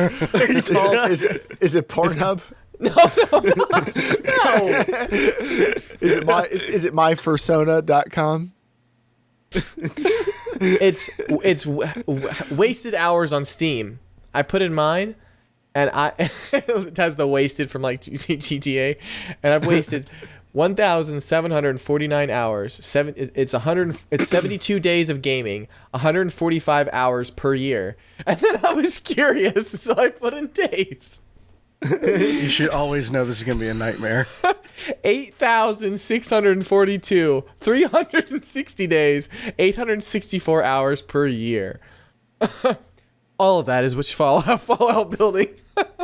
it Pornhub? No. Is it mypersona.com? It's wasted hours on Steam. I put in mine, and it has the wasted from like GTA, and I've wasted 1,749 hours. It's 72 days of gaming, 145 hours per year. And then I was curious, so I put in Dave's. You should always know this is going to be a nightmare. 8,642, 360 days, 864 hours per year. All of that is which Fallout building.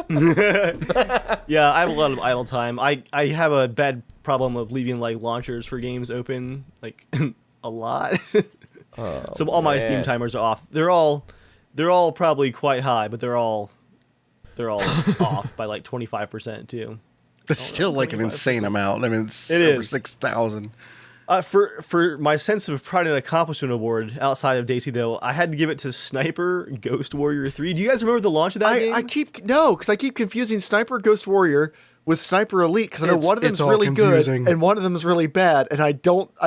Yeah, I have a lot of idle time. I have a bad problem of leaving like launchers for games open like a lot. So all my Steam timers are off. They're all probably quite high, but they're all off by like 25% too. That's still like an insane amount. I mean, it's over 6,000. For my sense of pride and accomplishment award outside of Daisy, though, I had to give it to Sniper Ghost Warrior 3. Do you guys remember the launch of that game? I keep confusing Sniper Ghost Warrior with Sniper Elite because I know one of them is really confusing. Good and one of them is really bad, and I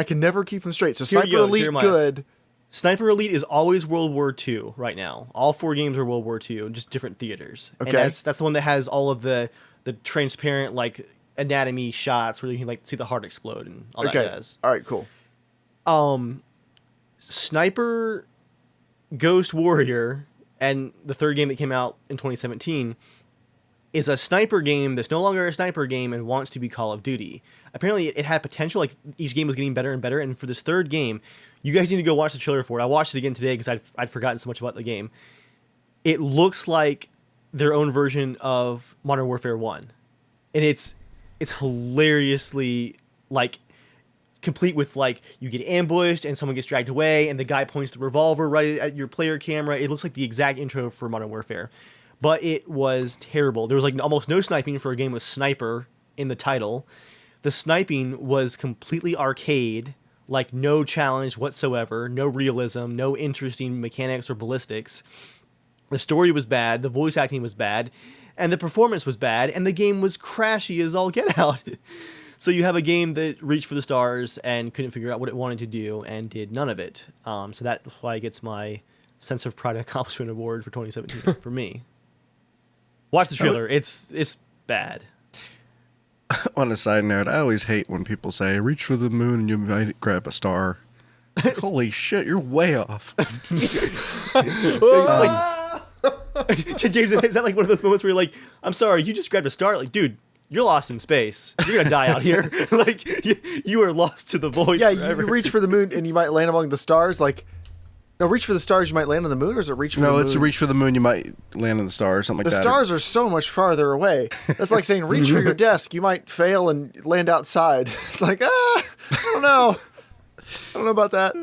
can never keep them straight. So Sniper Elite good. Sniper Elite is always World War II right now. All 4 games are World War II, just different theaters. Okay, and that's the one that has all of the transparent like anatomy shots where you can like see the heart explode and all that jazz. All right, cool. Sniper Ghost Warrior and the third game that came out in 2017 is a sniper game that's no longer a sniper game and wants to be Call of Duty. Apparently it had potential, like each game was getting better and better, and for this third game, you guys need to go watch the trailer for it. I watched it again today because I'd forgotten so much about the game. It looks like their own version of Modern Warfare 1. And it's hilariously like complete with like you get ambushed and someone gets dragged away and the guy points the revolver right at your player camera. It looks like the exact intro for Modern Warfare, but it was terrible. There was like almost no sniping for a game with sniper in the title. The sniping was completely arcade, like no challenge whatsoever, no realism, no interesting mechanics or ballistics. The story was bad, the voice acting was bad, and the performance was bad, and the game was crashy as all get out. So you have a game that reached for the stars and couldn't figure out what it wanted to do and did none of it. So that's why it gets my sense of pride and accomplishment award for 2017 for me. Watch the trailer. It's bad. On a side note, I always hate when people say, reach for the moon and you might grab a star. Holy shit, you're way off. James, is that like one of those moments where you're like, I'm sorry, you just grabbed a star? Like, dude, you're lost in space. You're going to die out here. Like, you are lost to the void. Yeah, forever. you reach for the moon and you might land among the stars. Like, no, reach for the stars, you might land on the moon, or is it reach for the moon? No, it's reach for the moon, you might land on the star or something like that. The stars are so much farther away. That's like saying reach for your desk, you might fail and land outside. It's like, I don't know. I don't know about that.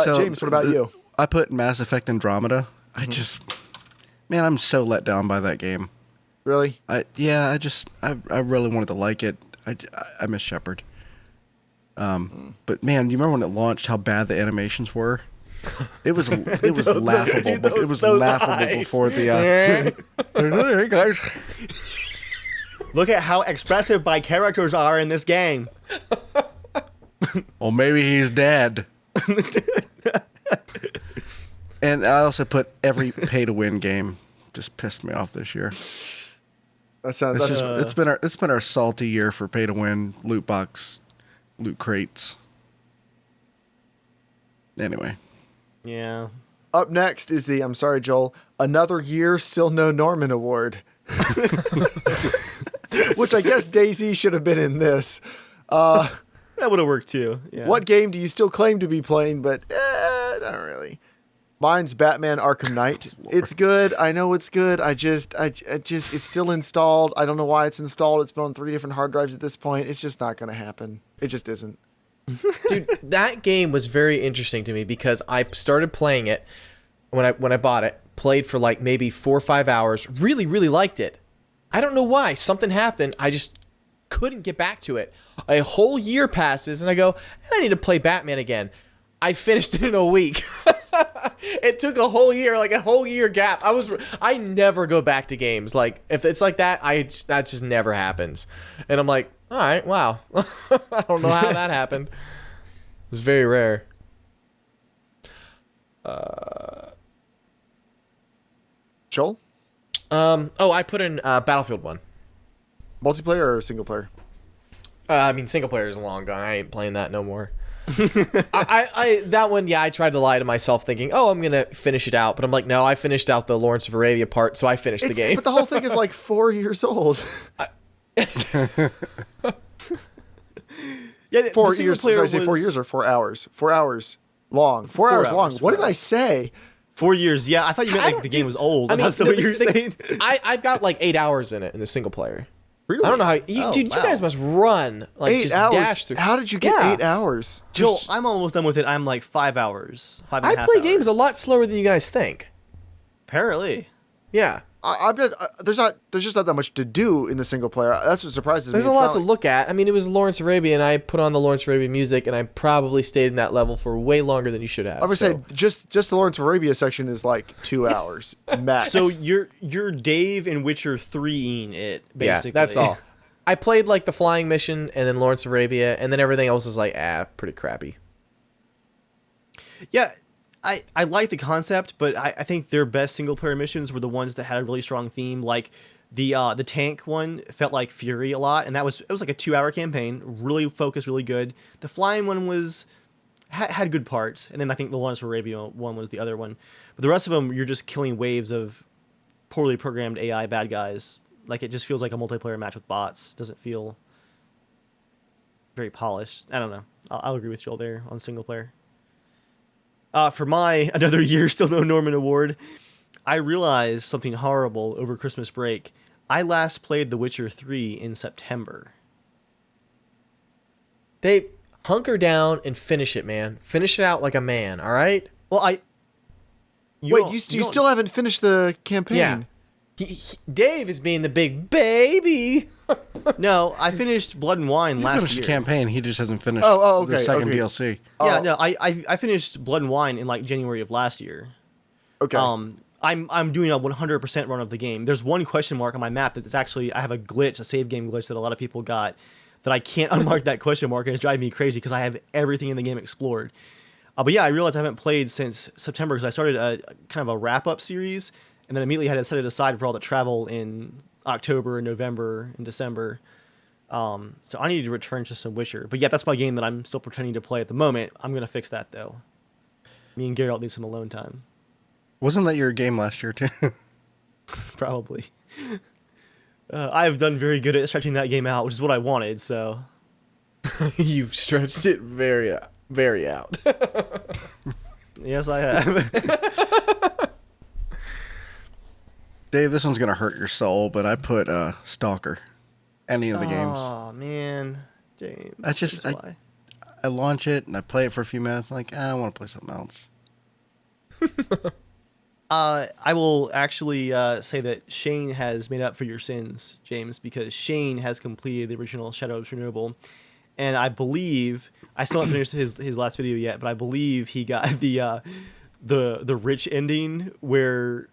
James, what about you? I put Mass Effect Andromeda. Man, I'm so let down by that game. Really? I really wanted to like it. I miss Shepard. But man, do you remember when it launched how bad the animations were? It was laughable. Dude, it was laughable eyes. before the hey guys. Look at how expressive my characters are in this game. Well, maybe he's dead. And I also put every pay-to-win game. Just pissed me off this year. It's been our salty year for pay-to-win, loot box, loot crates. Anyway. Yeah. Up next is I'm sorry, Joel, Another Year Still No Norman Award. Which I guess Daisy should have been in this. That would have worked too. Yeah. What game do you still claim to be playing, but not really? Mine's Batman Arkham Knight. It's good. I know it's good. I just, it's still installed. I don't know why it's installed. It's been on 3 different hard drives at this point. It's just not going to happen. It just isn't. Dude, that game was very interesting to me because I started playing it when I bought it, played for like maybe 4 or 5 hours, really, really liked it. I don't know why. Something happened. I just couldn't get back to it. A whole year passes and I go, I need to play Batman again. I finished it in a week. It took a whole year, like a whole year gap. I never go back to games. Like if it's like that, that just never happens. And I'm like, all right, wow. I don't know how that happened. It was very rare. Joel? I put in Battlefield 1. Multiplayer or single player? I mean, single player is long gone. I ain't playing that no more. That one, yeah, I tried to lie to myself thinking, I'm going to finish it out. But I'm like, no, I finished out the Lawrence of Arabia part, so I finished the game. But the whole thing is like 4 years old. Yeah, 4 years. Did I say 4 years or 4 hours? 4 hours long. 4 hours long. What did I say? 4 years. Yeah, I thought you meant like the game was old. I mean, that's what you were saying. I've got like 8 hours in it in the single player. Really? I don't know how. You guys must run like 8 just hours. dash through. How did you get 8 hours? Joel, I'm almost done with it. I'm like 5 hours. 5 and a I half play hours. games a lot slower than you guys think. Apparently. Yeah. There's just not that much to do in the single player. That's what surprises me. There's a lot to look at. I mean, it was Lawrence Arabia, and I put on the Lawrence Arabia music, and I probably stayed in that level for way longer than you should have. I would say just the Lawrence Arabia section is like 2 hours max. So you're Dave in Witcher 3ing it, basically. Yeah, that's all. I played like the flying mission, and then Lawrence Arabia, and then everything else is like, pretty crappy. Yeah, I like the concept, but I think their best single player missions were the ones that had a really strong theme. Like the tank one felt like Fury a lot, and it was like a 2-hour campaign, really focused, really good. The flying one had good parts, and then I think the Lawrence Arabia one was the other one. But the rest of them, you're just killing waves of poorly programmed AI bad guys. Like it just feels like a multiplayer match with bots. Doesn't feel very polished. I don't know. I'll agree with you all there on single player. For my another year, still no Norman Award, I realized something horrible over Christmas break. I last played The Witcher 3 in September. Dave, hunker down and finish it, man. Finish it out like a man, all right? Well, you still haven't finished the campaign. Yeah. Dave is being the big baby. No, I finished Blood and Wine last year. He finished the campaign. He just hasn't finished okay, the second okay. DLC. Yeah, no, I finished Blood and Wine in like January of last year. Okay. I'm doing a 100% run of the game. There's one question mark on my map that's actually, I have a glitch, a save game glitch that a lot of people got, that I can't unmark that question mark, and it's driving me crazy because I have everything in the game explored. But yeah, I realized I haven't played since September because I started a kind of a wrap-up series, and then immediately had to set it aside for all the travel in October and November and December. So I need to return to some Witcher. But yeah, that's my game that I'm still pretending to play at the moment. I'm going to fix that, though. Me and Geralt need some alone time. Wasn't that your game last year, too? Probably. I have done very good at stretching that game out, which is what I wanted, so... You've stretched it very, very out. Yes, I have. Dave, this one's going to hurt your soul, but I put Stalker. Any of the games. Oh, man. James. I launch it, and I play it for a few minutes, like, I want to play something else. I will actually say that Shane has made up for your sins, James, because Shane has completed the original Shadow of Chernobyl, and I believe I still haven't finished his last video yet, but I believe he got the rich ending where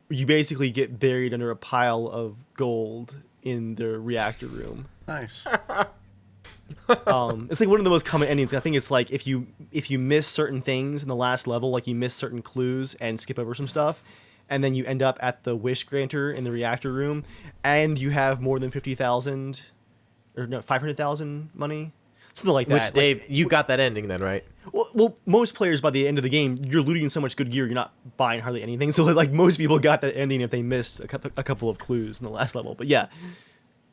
you basically get buried under a pile of gold in the reactor room. Nice. It's like one of the most common endings. I think it's like if you miss certain things in the last level, like you miss certain clues and skip over some stuff, and then you end up at the wish granter in the reactor room, and you have more than 50,000 or no 500,000 money, something like that. Which, Dave, you got that ending then, right? Well, most players by the end of the game, you're looting so much good gear, you're not buying hardly anything. So like most people got that ending if they missed a couple of clues in the last level. But yeah,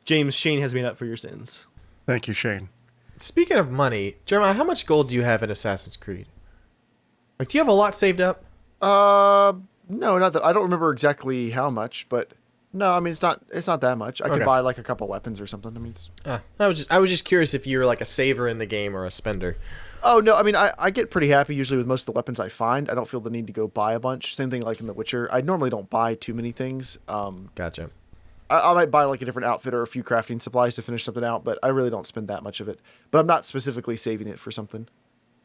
James, Shane has made up for your sins. Thank you, Shane. Speaking of money, Jeremiah, how much gold do you have in Assassin's Creed? Like, do you have a lot saved up? No, not that. I don't remember exactly how much, but no, I mean it's not that much. I could buy like a couple weapons or something. I mean, I was just curious if you're like a saver in the game or a spender. Oh no, I mean I get pretty happy usually with most of the weapons I find. I don't feel the need to go buy a bunch. Same thing like in The Witcher. I normally don't buy too many things. Gotcha. I might buy like a different outfit or a few crafting supplies to finish something out, but I really don't spend that much of it. But I'm not specifically saving it for something.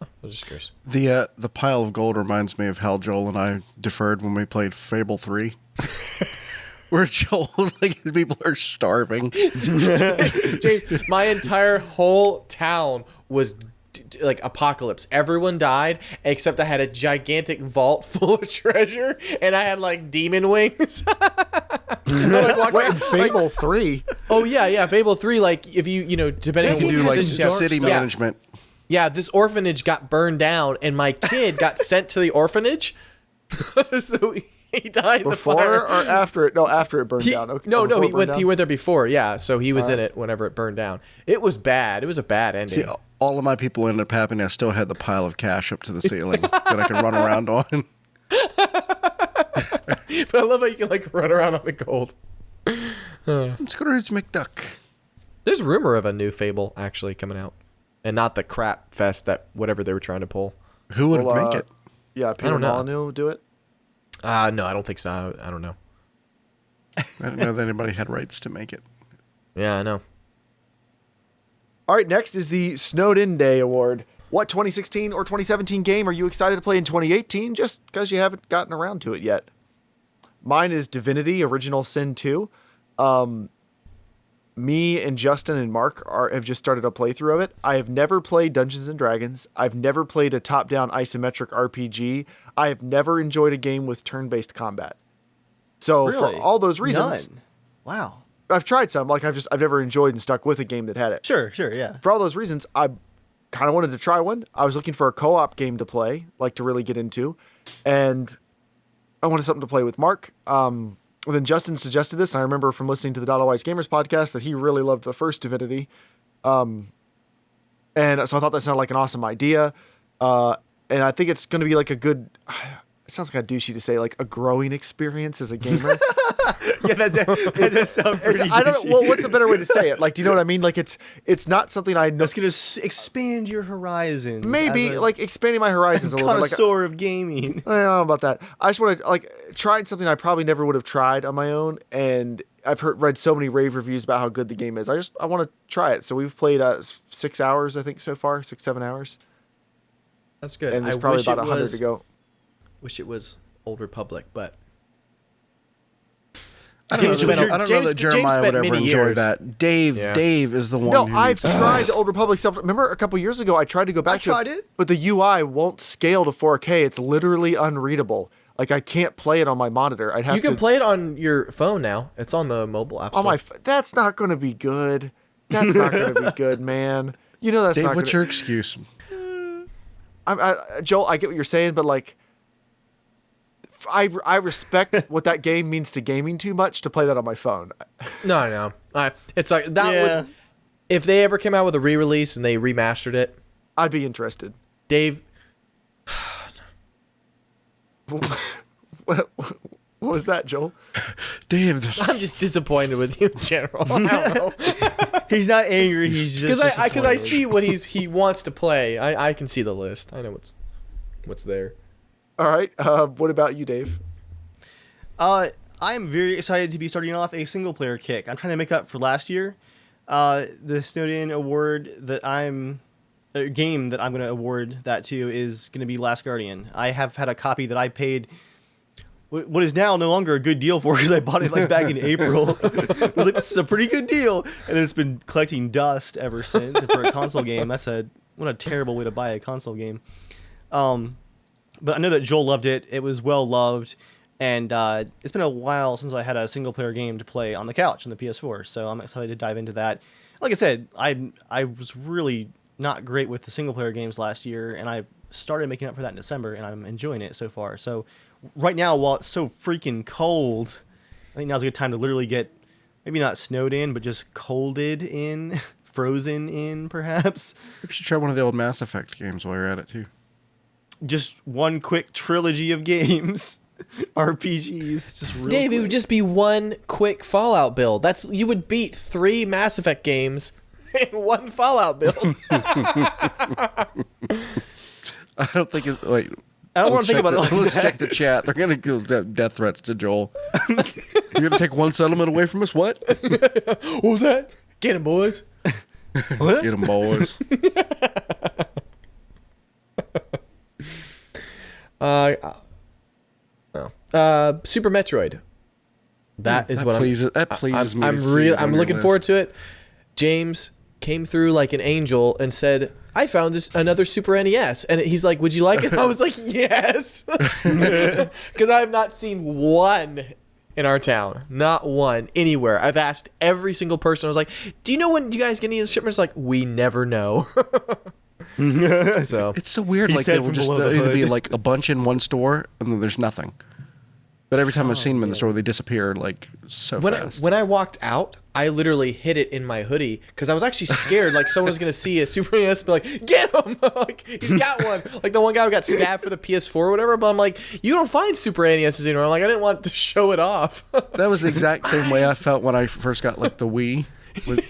I was just curious. The pile of gold reminds me of how Joel and I deferred when we played Fable 3. Where Joel's like, people are starving. James, my entire whole town was like apocalypse. Everyone died except I had a gigantic vault full of treasure and I had like demon wings. Wait, Fable 3? Oh yeah, Fable 3. Like if you depending on You what do like decision- city management. Yeah, this orphanage got burned down and my kid got sent to the orphanage. So he died in the Before fire. or after it? No, after it burned down. Okay. No, Before he it burned went there before. Yeah, so he was in it whenever it burned down. It was bad. It was a bad ending. See, all of my people ended up having, I still had the pile of cash up to the ceiling that I could run around on. But I love how you can like run around on the gold. Let's go to Rich McDuck. There's rumor of a new Fable actually coming out, and not the crap fest that whatever they were trying to pull. Who would make it? Yeah, Peter don't know. Molyneux will do it. No, I don't think so. I don't know. I didn't know that anybody had rights to make it. Yeah, I know. All right, next is the Snowed In Day Award. What 2016 or 2017 game are you excited to play in 2018 just because you haven't gotten around to it yet? Mine is Divinity Original Sin 2. Me and Justin and Mark have just started a playthrough of it. I have never played Dungeons & Dragons. I've never played a top-down isometric RPG. I have never enjoyed a game with turn-based combat. So Really? for all those reasons... None. Wow. I've tried some. Like I've never enjoyed and stuck with a game that had it. Sure, yeah. For all those reasons, I kind of wanted to try one. I was looking for a co-op game to play, like to really get into. And I wanted something to play with Mark. Then Justin suggested this, and I remember from listening to the Wise Gamers podcast that he really loved the first Divinity. And so I thought that sounded like an awesome idea. And I think it's going to be like a good, it sounds kind of douchey to say, like a growing experience as a gamer. Yeah, that does sound pretty I don't douchey. know. Well, what's a better way to say it? Like, do you know what I mean? Like, it's not something I know. It's going to expand your horizons. Maybe, like, expanding my horizons a little bit. Like, connoisseur of gaming. I don't know about that. I just want to, like, try something I probably never would have tried on my own, and I've read so many rave reviews about how good the game is. I want to try it. So we've played 6 hours, I think, so far. 6-7 hours. That's good. And there's probably about 100 to go. Wish it was Old Republic, but I don't know that Jeremiah would ever enjoy that. Dave is the one. No, who I've tried the Old Republic stuff. Remember a couple years ago, I tried to go back to it, but the UI won't scale to 4K. It's literally unreadable. Like, I can't play it on my monitor. You can play it on your phone now. It's on the mobile app store. That's not going to be good. That's not going to be good, man. You know that's Dave, not. What's your excuse? Joel, I get what you're saying, but like, I respect what that game means to gaming too much to play that on my phone. No. It's like that would, if they ever came out with a re-release and they remastered it, I'd be interested. Dave, what was that, Joel? Dave, I'm just disappointed with you in general. I don't know. He's not angry. He's just because I see what he wants to play. I can see the list. I know what's there. All right. What about you, Dave? I'm very excited to be starting off a single player kick. I'm trying to make up for last year. The Snowden award game that I'm going to award that to is going to be Last Guardian. I have had a copy that I paid what is now no longer a good deal for because I bought it like back in April. I was like, this is a pretty good deal. And it's been collecting dust ever since. And for a console game, what a terrible way to buy a console game. But I know that Joel loved it. It was well loved. And it's been a while since I had a single player game to play on the couch on the PS4. So I'm excited to dive into that. Like I said, I was really not great with the single player games last year. And I started making up for that in December. And I'm enjoying it so far. So right now, while it's so freaking cold, I think now's a good time to literally get maybe not snowed in, but just colded in, frozen in, perhaps. you should try one of the old Mass Effect games while you're at it, too. Just one quick trilogy of games. RPGs. Just real Dave, quick. it would just be one quick Fallout build. You would beat 3 Mass Effect games in one Fallout build. I don't think it's... Wait. I don't want to think about it like Let's that. check the chat. They're going to give death threats to Joel. You're going to take one settlement away from us? What? What was that? Get him, boys. Get them, boys. Super Metroid. That pleases me. I'm looking forward to it. James came through like an angel and said, I found another Super NES. And he's like, would you like it? I was like, yes. Because I have not seen one in our town. Not one anywhere. I've asked every single person. I was like, do you know when you guys get any of the shipments? Like, we never know. So it's so weird. Like, there will just either be like a bunch in one store and then there's nothing. But every time I've seen them in the store, they disappear like so fast. When I walked out, I literally hid it in my hoodie because I was actually scared like someone was going to see a Super NES and be like, get him! Like, he's got one. Like the one guy who got stabbed for the PS4 or whatever. But I'm like, you don't find Super NESs anymore. I'm like, I didn't want to show it off. That was the exact same way I felt when I first got like the Wii.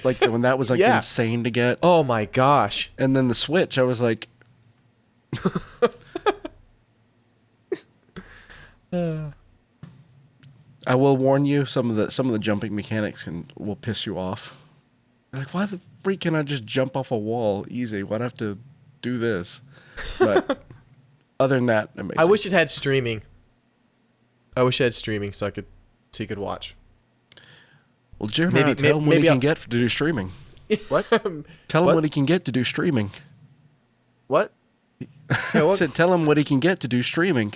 Like when that was like insane to get. Oh my gosh. And then the Switch, I was like... I will warn you, some of the jumping mechanics will piss you off. You're like, why the freak can I just jump off a wall easy? Why'd I have to do this? But other than that, amazing. I wish it had streaming. So you could watch. Well, Jeremiah, tell him what he can get to do streaming. What? Tell him what he can get to do streaming. What? I said, tell him what he can get to do streaming.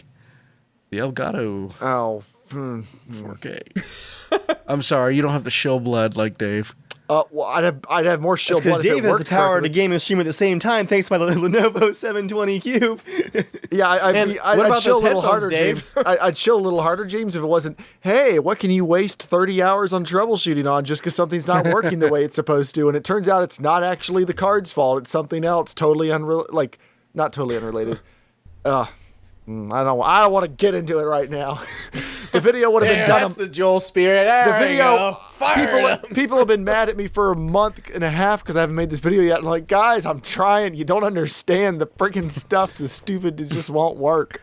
The Elgato. Oh. 4K. I'm sorry, you don't have the shill blood like Dave. Well, I'd have more shill blood because if Dave it has the worked power correctly. to game and stream at the same time, thanks to my Lenovo 720 Cube. Yeah, And what I'd about chill a those little headphones, harder, Dave? James. I'd chill a little harder, James, if it wasn't, hey, what can you waste 30 hours on troubleshooting on just because something's not working the way it's supposed to? And it turns out it's not actually the card's fault. It's something else, totally not totally unrelated. I don't want to get into it right now. The video would have been done. That's the Joel spirit. The There video, you go. Fire it up. people have been mad at me for a month and a half because I haven't made this video yet. I'm like, guys, I'm trying. You don't understand. The freaking stuff's so stupid. It just won't work.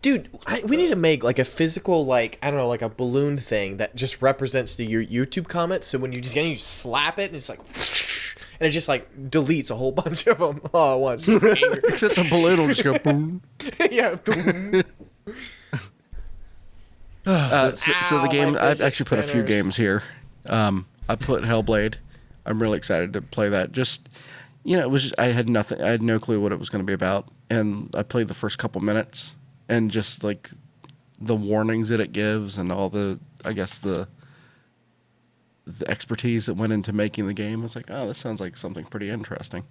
Dude, we need to make like a physical, like, I don't know, like a balloon thing that just represents your YouTube comments. So when you slap it and it's like, and it just like deletes a whole bunch of them all at once. Just anger. Except the balloon will just go boom. Yeah. So the game, my I've actually put a few spinners. games here. I put Hellblade. I'm really excited to play that. Just, it was just, I had no clue what it was going to be about. And I played the first couple minutes and just like the warnings that it gives and all the expertise that went into making the game. I was like, oh, this sounds like something pretty interesting.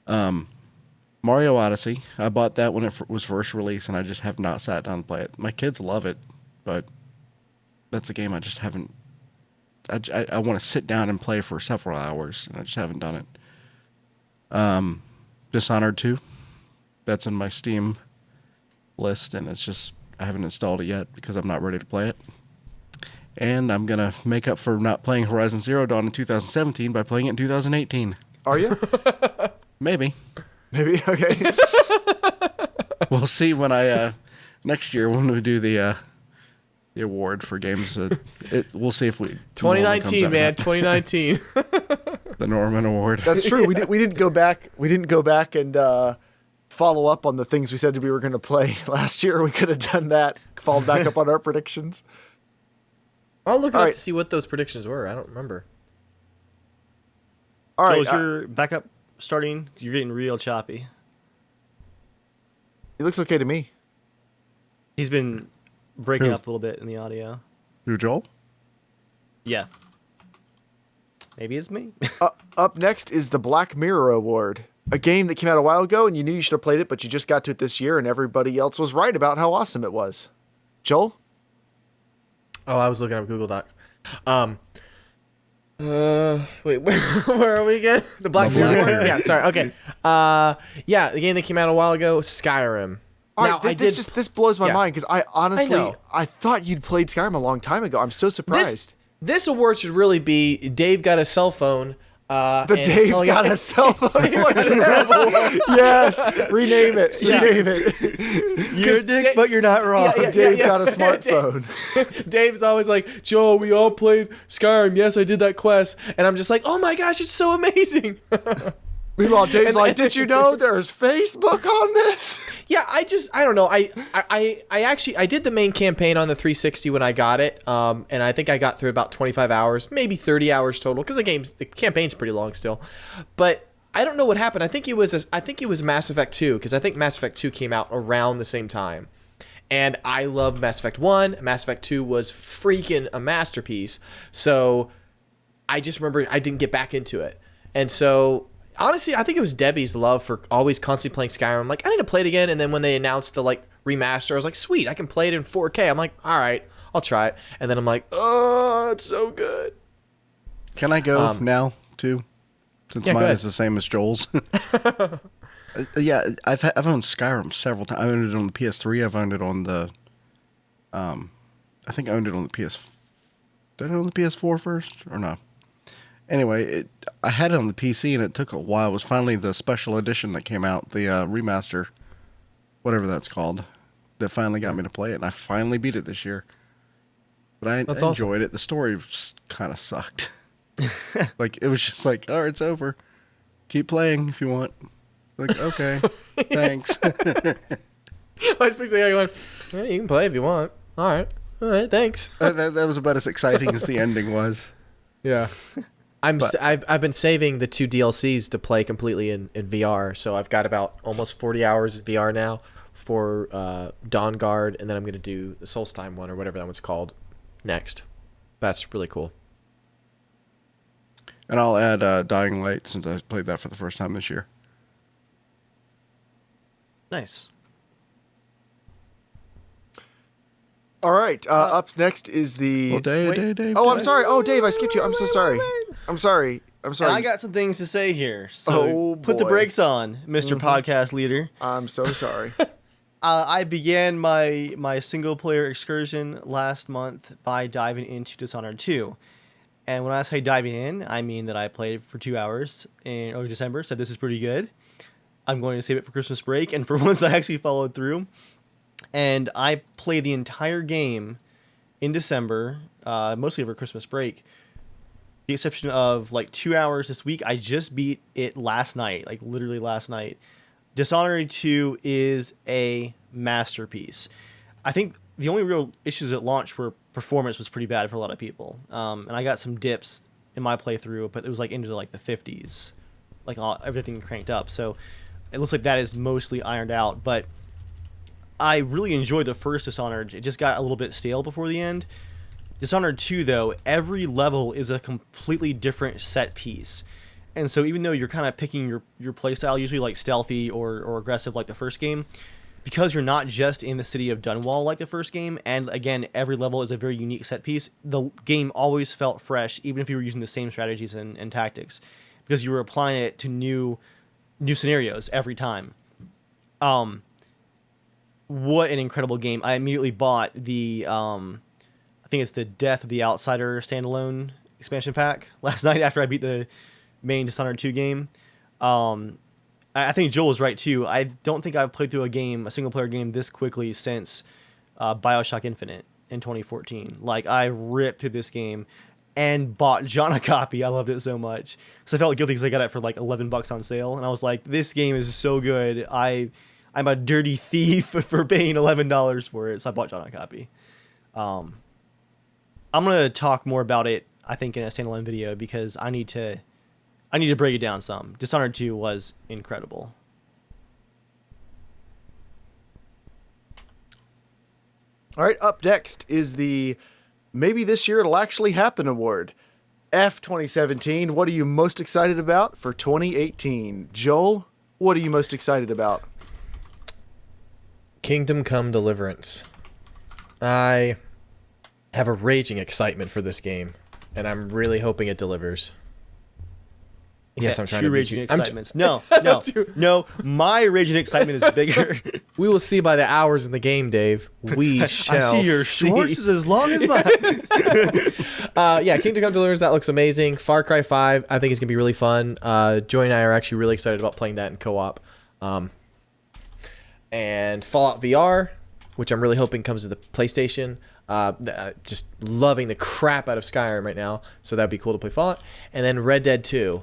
Mario Odyssey, I bought that when it was first released, and I just have not sat down and play it. My kids love it, but that's a game I just haven't. I want to sit down and play for several hours, and I just haven't done it. Dishonored 2, that's in my Steam list, and it's just I haven't installed it yet because I'm not ready to play it. And I'm gonna make up for not playing Horizon Zero Dawn in 2017 by playing it in 2018. Are you? Maybe. Maybe. Okay. We'll see when next year when we do the award for games. We'll see if we 2019, man. 2019. The Norman Award. That's true. We didn't go back. We didn't go back and follow up on the things we said we were going to play last year. We could have done that. Followed back up on our predictions. I'll look it All up right. to see what those predictions were. I don't remember. All right. Joel, is your backup starting? You're getting real choppy. It looks okay to me. He's been breaking Who? up a little bit in the audio. Who, Joel? Yeah. Maybe it's me. Up next is the Black Mirror Award, a game that came out a while ago and you knew you should have played it, but you just got to it this year and everybody else was right about how awesome it was. Joel? Oh, I was looking up Google Docs. Wait, where are we again? The Black Mirror? Yeah, sorry. Okay. Yeah, the game that came out a while ago, Skyrim. All Now, right, this blows my Yeah. mind because I honestly, know. I thought you'd played Skyrim a long time ago. I'm so surprised. This award should really be Dave got a cell phone. Dave got a cell phone. Yes, rename it. Yeah. Rename it. You're a dick, but you're not wrong. Yeah, Dave got a smartphone. Dave's always like, Joe, we all played Skyrim. Yes, I did that quest. And I'm just like, oh my gosh, it's so amazing. Meanwhile, Dave's like, did you know there's Facebook on this? Yeah, I don't know. I actually did the main campaign on the 360 when I got it, and I think I got through about 25 hours, maybe 30 hours total, because the campaign's pretty long still. But I don't know what happened. I think it was Mass Effect 2, because I think Mass Effect 2 came out around the same time, and I love Mass Effect 1. Mass Effect 2 was freaking a masterpiece. So I just remember I didn't get back into it, and so. Honestly, I think it was Debbie's love for always constantly playing Skyrim. I'm like, I need to play it again. And then when they announced the remaster, I was like, sweet, I can play it in 4K. I'm like, all right, I'll try it. And then I'm like, oh, it's so good. Can I go now too? Since Yeah, go mine ahead. is the same as Joel's. Yeah, I've owned Skyrim several times. I owned it on the PS3. I've owned it on the. I think I owned it on the PS. Did I own the PS4 first or no? Anyway, I had it on the PC and it took a while. It was finally the special edition that came out, the remaster, whatever that's called, that finally got me to play it. And I finally beat it this year. but I That's enjoyed it. The story kind of sucked. Like, it was just like, all right, it's over. Keep playing if you want. Like, okay, thanks. I was picturing going, well, you can play if you want. All right, thanks. that was about as exciting as the ending was. Yeah. I've been saving the 2 DLCs to play completely in VR, so I've got about almost 40 hours of VR now for Dawn Guard, and then I'm going to do the Solstheim one, or whatever that one's called, next. That's really cool. And I'll add Dying Light since I played that for the first time this year. Nice. All right. Up next is the. Well, Dave. Oh, I'm sorry. Oh, Dave, I skipped you. I'm so sorry. I'm sorry. And I got some things to say here. So put the boy. brakes on, Mr. Podcast Leader. I'm so sorry. I began my single player excursion last month by diving into Dishonored 2. And when I say diving in, I mean that I played for 2 hours in early December, said this is pretty good. I'm going to save it for Christmas break, and for once I actually followed through. And I played the entire game in December, mostly over Christmas break. The exception of like 2 hours this week. I just beat it last night, like literally last night. Dishonored 2 is a masterpiece. I think the only real issues at launch were performance was pretty bad for a lot of people. And I got some dips in my playthrough, but it was like into like the 50s, like everything cranked up. So it looks like that is mostly ironed out, but I really enjoyed the first Dishonored. It just got a little bit stale before the end. Dishonored 2, though, every level is a completely different set piece. And so even though you're kind of picking your playstyle, usually like stealthy or aggressive like the first game, because you're not just in the city of Dunwall like the first game, and again, every level is a very unique set piece, the game always felt fresh, even if you were using the same strategies and tactics, because you were applying it to new scenarios every time. What an incredible game. I immediately bought the, I think it's the Death of the Outsider standalone expansion pack last night after I beat the main Dishonored 2 game. I think Joel was right, too. I don't think I've played through a single-player game this quickly since BioShock Infinite in 2014. Like, I ripped through this game and bought John a copy. I loved it so much. Because I felt guilty because I got it for like $11 on sale. And I was like, this game is so good. I'm a dirty thief for paying $11 for it. So I bought John a copy. I'm going to talk more about it, I think, in a standalone video because I need to break it down some. Dishonored 2 was incredible. All right, up next is the Maybe This Year It'll Actually Happen award. F 2017, what are you most excited about for 2018? Joel, what are you most excited about? Kingdom Come Deliverance. I have a raging excitement for this game, and I'm really hoping it delivers. Yes, I'm trying to raging excitements. No. My raging excitement is bigger. We will see by the hours in the game, Dave. We shall I see your shorts is as long as mine. Yeah, Kingdom Come Deliverance, that looks amazing. Far Cry 5, I think it's going to be really fun. Joy and I are actually really excited about playing that in co-op. And Fallout VR, which I'm really hoping comes to the PlayStation. Just loving the crap out of Skyrim right now, so that'd be cool to play Fallout. And then Red Dead 2.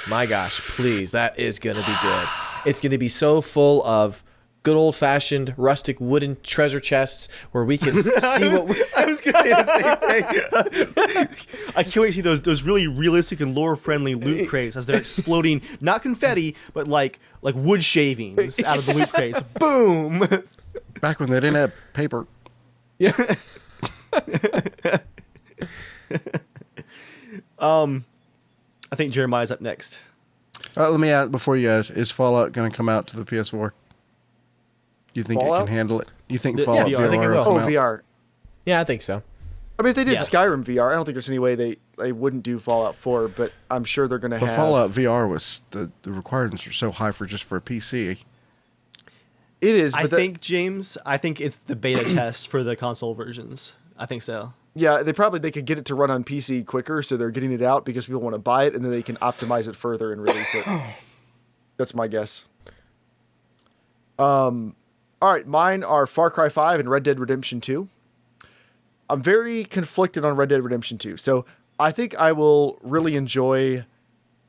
My gosh, please, that is going to be good. It's going to be so full of good old-fashioned rustic wooden treasure chests where we can see what we... I was going to say the same thing. I can't wait to see those really realistic and lore-friendly loot crates as they're exploding, not confetti, but like wood shavings out of the loot crates. Boom! Back when they didn't have paper. Yeah. I think Jeremiah's up next. Let me ask before you guys: is Fallout going to come out to the PS4? Do you think Fallout? it can handle it? You think Fallout VR, VR I think it will will. come Oh, out? VR. Yeah, I think so. I mean, if they did Yeah. Skyrim VR, I don't think there's any way they wouldn't do Fallout 4, but I'm sure they're going to But have... Fallout VR was the requirements were so high for a PC. It is, but I think it's the beta test for the console versions. I think so. Yeah, they could get it to run on PC quicker, so they're getting it out because people want to buy it, and then they can optimize it further and release it. That's my guess. All right, mine are Far Cry 5 and Red Dead Redemption 2. I'm very conflicted on Red Dead Redemption 2. So I think I will really enjoy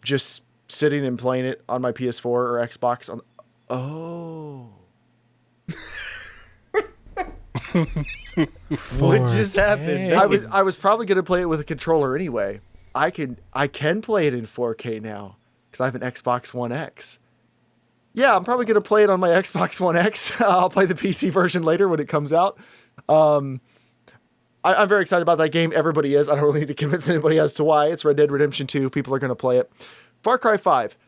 just sitting and playing it on my PS4 or Xbox. Oh. What just happened? I was probably going to play it with a controller anyway. I can play it in 4K now because I have an Xbox One X. Yeah, I'm probably going to play it on my Xbox One X. I'll play the PC version later when it comes out. I'm very excited about that game. Everybody is. I don't really need to convince anybody as to why. It's Red Dead Redemption 2. People are going to play it. Far Cry 5.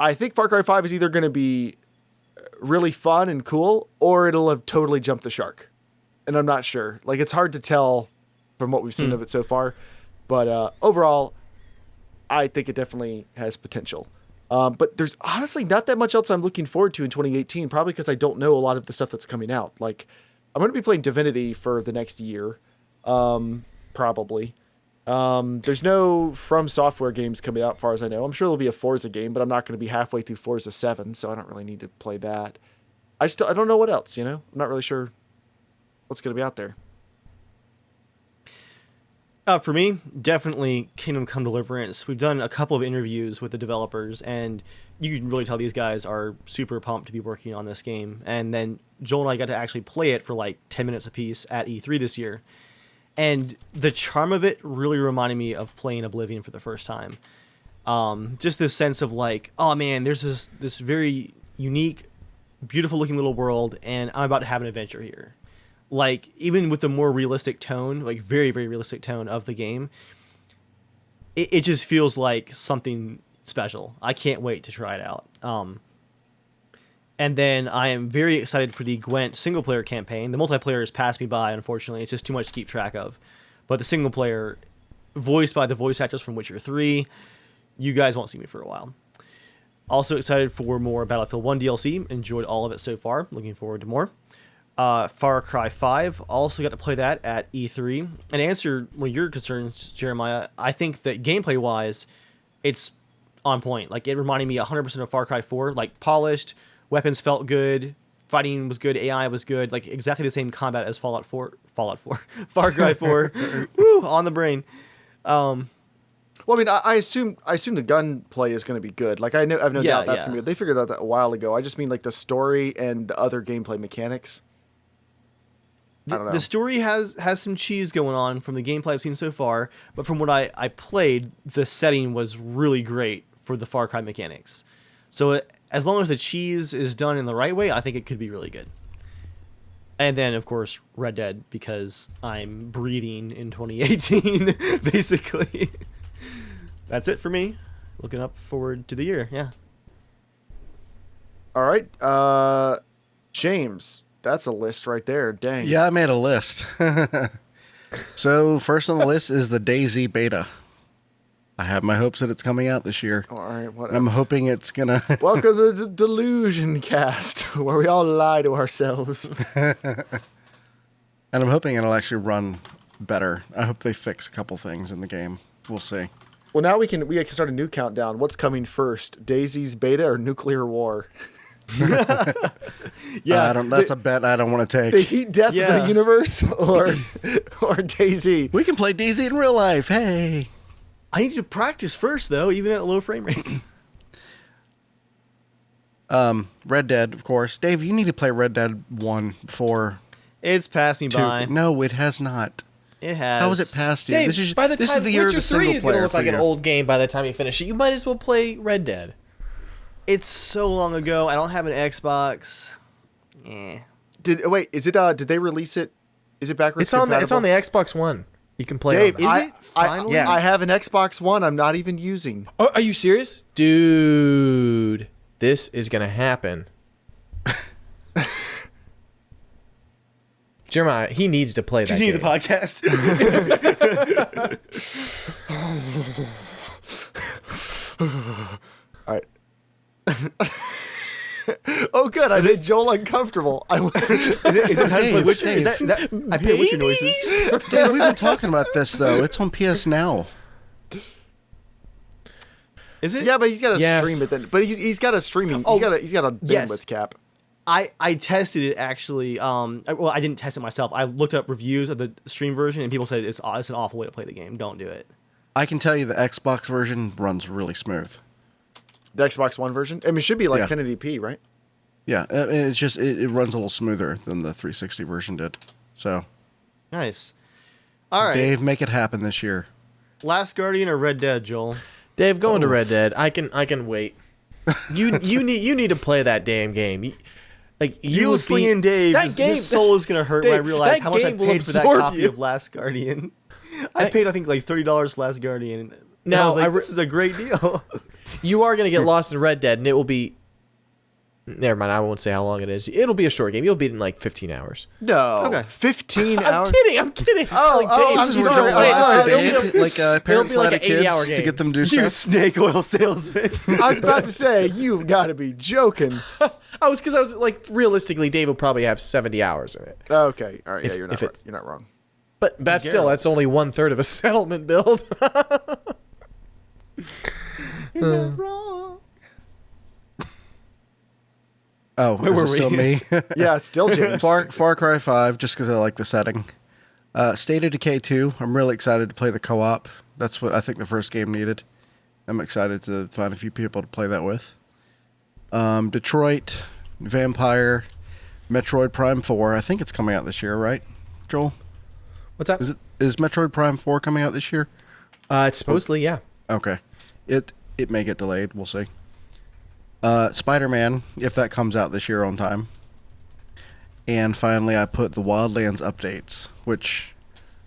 I think Far Cry 5 is either going to be really fun and cool, or it'll have totally jumped the shark. And I'm not sure. Like, it's hard to tell from what we've seen of it so far. But overall, I think it definitely has potential. But there's honestly not that much else I'm looking forward to in 2018, probably because I don't know a lot of the stuff that's coming out. Like, I'm going to be playing Divinity for the next year, probably. There's no From Software games coming out, as far as I know. I'm sure there'll be a Forza game, but I'm not going to be halfway through Forza 7, so I don't really need to play that. I don't know what else, you know? I'm not really sure what's going to be out there. For me, definitely Kingdom Come Deliverance. We've done a couple of interviews with the developers, and you can really tell these guys are super pumped to be working on this game. And then Joel and I got to actually play it for like 10 minutes apiece at E3 this year. And the charm of it really reminded me of playing Oblivion for the first time. Just this sense of like, oh man, there's this very unique, beautiful looking little world, and I'm about to have an adventure here. Like, even with the more realistic tone, like very, very realistic tone of the game, it just feels like something special. I can't wait to try it out. And then I am very excited for the Gwent single-player campaign. The multiplayer has passed me by, unfortunately. It's just too much to keep track of. But the single-player, voiced by the voice actors from Witcher 3, you guys won't see me for a while. Also excited for more Battlefield 1 DLC. Enjoyed all of it so far. Looking forward to more. Far Cry 5, also got to play that at E3. And to answer one of your concerns, Jeremiah, I think that gameplay-wise, it's on point. Like, it reminded me 100% of Far Cry 4. Like, polished, weapons felt good, fighting was good, AI was good. Like, exactly the same combat as Far Cry 4. Woo, on the brain. Well, I mean, I assume the gunplay is going to be good. Like, I have no doubt that's going to be good. They figured out that a while ago. I just mean, like, the story and the other gameplay mechanics. I don't know. The story has some cheese going on from the gameplay I've seen so far, but from what I played, the setting was really great for the Far Cry mechanics. So as long as the cheese is done in the right way, I think it could be really good. And then, of course, Red Dead, because I'm breathing in 2018, basically. That's it for me. Looking up forward to the year, yeah. All right. James, that's a list right there. Dang. Yeah, I made a list. So first on the list is the DayZ beta. I have my hopes that it's coming out this year. All right. Whatever. I'm hoping it's going to... Welcome to the Delusion Cast, where we all lie to ourselves. And I'm hoping it'll actually run better. I hope they fix a couple things in the game. We'll see. Well, now we can start a new countdown. What's coming first, DayZ's beta or nuclear war? Yeah, that's a bet I don't want to take. The heat death of the universe, or DayZ. We can play DayZ in real life. Hey, I need to practice first, though, even at low frame rates. Red Dead, of course. Dave, you need to play Red Dead 1 before. It's passed me 2. by. No, it has not. It has. How has it passed you? Dave, This is by the time the year of Witcher the 3 single is going to player look like for an you. old game by the time you finish it. You might as well play Red Dead. It's so long ago. I don't have an Xbox. Is it? Did they release it? Is it backwards compatible? It's on the Xbox One. You can play Dave, it on that. Is it? Finally? I have an Xbox One I'm not even using. Oh, are you serious? Dude, this is going to happen. Jeremiah, he needs to play that Continue game. the podcast. All right. Oh, good. I made Joel uncomfortable. Is it time to play Witcher? Is that, I play Witcher noises. Dave, we've been talking about this, though. It's on PS Now. Is it? Yeah, but he's got to Yes. stream it then. But he's got a streaming. Oh, He's got a thing yes. with Cap. I tested it actually. Well, I didn't test it myself. I looked up reviews of the stream version, and people said it's an awful way to play the game. Don't do it. I can tell you the Xbox version runs really smooth. The Xbox One version? I mean, it should be like 1080p, right? Yeah, it's just it runs a little smoother than the 360 version did. So nice. All right, Dave, make it happen this year. Last Guardian or Red Dead, Joel? Dave, going to Red Dead. I can wait. You need to play that damn game. You slinging Dave. That game. His soul is gonna hurt when I realize how much I paid for that copy you. of Last Guardian. I paid, I think, like $30 for Last Guardian. Now, I was like, this is a great deal. You are gonna get lost in Red Dead, and it will be. Never mind. I won't say how long it is. It'll be a short game. You'll beat it in like 15 hours. No. Okay. 15 hours? I'm kidding. I'm sorry, Dave. Like parents be like let an kids 80-hour to game. get them to do You stuff. snake oil salesman. I was about to say, you've got to be joking. I was like, realistically, Dave will probably have 70 hours in it. Okay. All right. Yeah, If- you're if not it's- you're not wrong. But that's only 1/3 of a settlement build. You're not wrong. Oh, is were it still we? me? Yeah, it's still James. Far Cry 5, just because I like the setting. State of Decay 2, I'm really excited to play the co-op. That's what I think the first game needed. I'm excited to find a few people to play that with. Detroit, Vampire, Metroid Prime 4. I think it's coming out this year, right, Joel? What's that? Is Metroid Prime 4 coming out this year? It's supposedly, yeah. Okay. It may get delayed. We'll see. Spider-Man, if that comes out this year on time. And finally, I put the Wildlands updates, which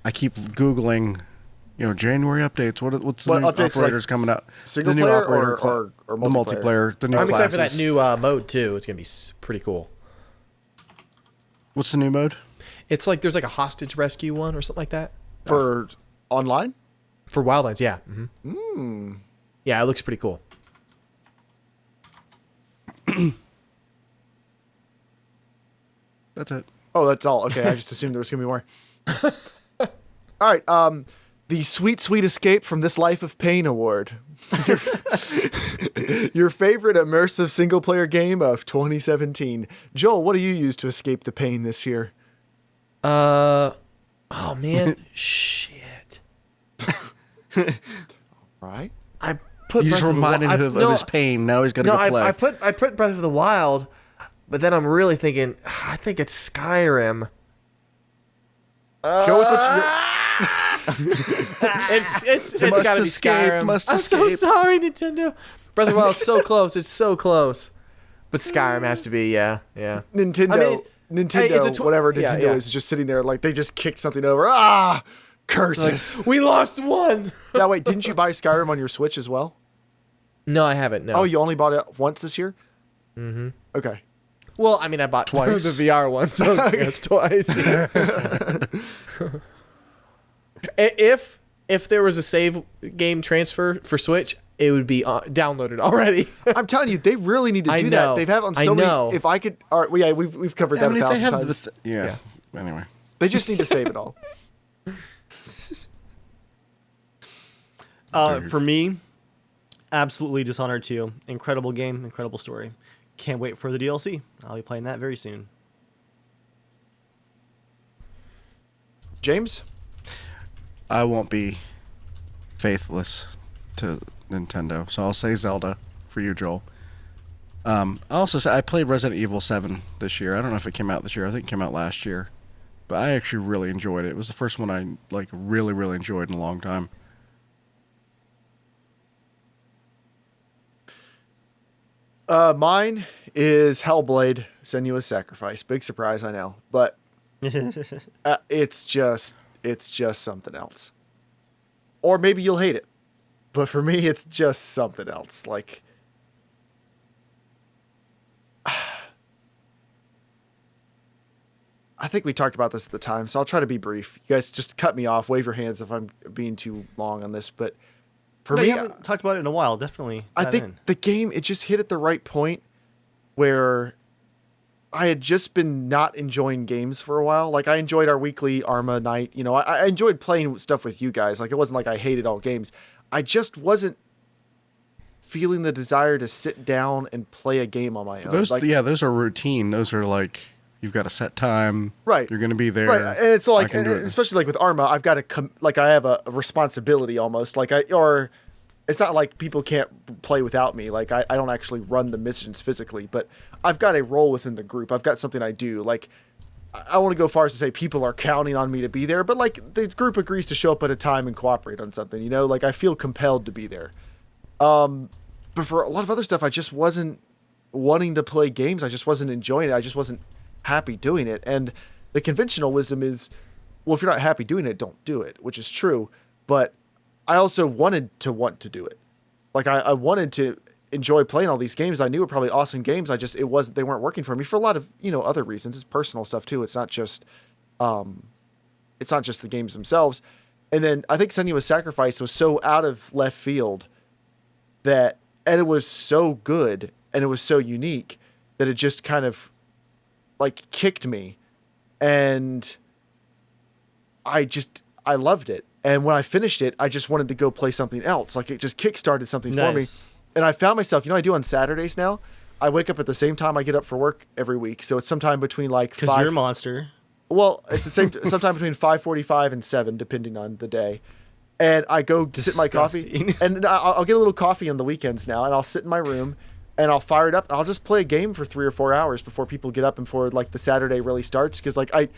I keep Googling, January updates. What's the new updates, operators like the single new player operator or the multiplayer? multiplayer, the new I'm excited classes. for that new mode, too. It's going to be pretty cool. What's the new mode? It's like there's like a hostage rescue one or something like that. For online? For Wildlands, yeah. Mm-hmm. Yeah, it looks pretty cool. That's it. Oh, that's all. Okay, I just assumed there was going to be more. All right. The Sweet Escape from This Life of Pain Award. Your favorite immersive single-player game of 2017. Joel, what do you use to escape the pain this year? Oh, man. Shit. Right? I put You just Breath of the reminded Wild- him of his pain. Now he's got to go play. I put Breath of the Wild, but then I'm really thinking, I think it's Skyrim. Go with what you... It's Must got to be escape, Skyrim. must I'm so escape. sorry, Nintendo. Breath of the Wild's so close. It's so close. But Skyrim has to be, yeah. Nintendo, I mean, Nintendo, hey, it's a whatever yeah, Nintendo yeah. is, just sitting there like they just kicked something over. Ah, curses. We lost one. Now wait, didn't you buy Skyrim on your Switch as well? No, I haven't. No. Oh, you only bought it once this year? Mm-hmm. Okay. Well, I mean, I bought Twice. the VR one, so it's twice. If there was a save game transfer for Switch, it would be downloaded already. I'm telling you, they really need to I do know. that. They've had on I so know. many. If I could, all right, well, yeah, we've covered that I mean, a if they thousand have times. yeah. Anyway. They just need to save it all. For me, absolutely Dishonored 2. Incredible game, incredible story. Can't wait for the DLC. I'll be playing that very soon. James? I won't be faithless to Nintendo, so I'll say Zelda for you, Joel. I also say I played Resident Evil 7 this year. I don't know if it came out this year. I think it came out last year, but I actually really enjoyed it. It was the first one I really enjoyed in a long time. Mine is Hellblade: Senua's Sacrifice. Big surprise, I know, but it's just something else. Or maybe you'll hate it, but for me, it's just something else. Like, I think we talked about this at the time, so I'll try to be brief. You guys just cut me off, wave your hands if I'm being too long on this, but for No, me, you haven't talked about it in a while. Definitely. I dive think in. the game, it just hit at the right point where I had just been not enjoying games for a while. Like, I enjoyed our weekly Arma night. You know, I enjoyed playing stuff with you guys. Like, it wasn't like I hated all games. I just wasn't feeling the desire to sit down and play a game on my own. Those are routine. Those are like, you've got a set time. Right. You're going to be there. Right. And it's like, especially like with Arma, I've got to I have a responsibility almost. Or it's not like people can't play without me. Like I don't actually run the missions physically, but I've got a role within the group. I've got something I do. Like I want to go far as to say people are counting on me to be there, but like the group agrees to show up at a time and cooperate on something, you know, like I feel compelled to be there. But for a lot of other stuff, I just wasn't wanting to play games. I just wasn't enjoying it. I just wasn't happy doing it. And the conventional wisdom is, well, if you're not happy doing it, don't do it, which is true. But I also wanted to do it. Like I wanted to enjoy playing all these games. I knew were probably awesome games. They weren't working for me for a lot of, you know, other reasons. It's personal stuff too. It's not just the games themselves. And then I think Senua's Sacrifice was so out of left field and it was so good and it was so unique that it just kind of like kicked me. And I loved it. And when I finished it, I just wanted to go play something else. Like it just kickstarted something for me. And I found myself, you know what I do on Saturdays now? I wake up at the same time I get up for work every week. So it's sometime between like 5. Because you're a monster. Well, it's the same, sometime between 5:45 and 7, depending on the day. And I go sit my coffee. And I'll get a little coffee on the weekends now. And I'll sit in my room and I'll fire it up. And I'll just play a game for 3 or 4 hours before people get up and before like the Saturday really starts. Because like I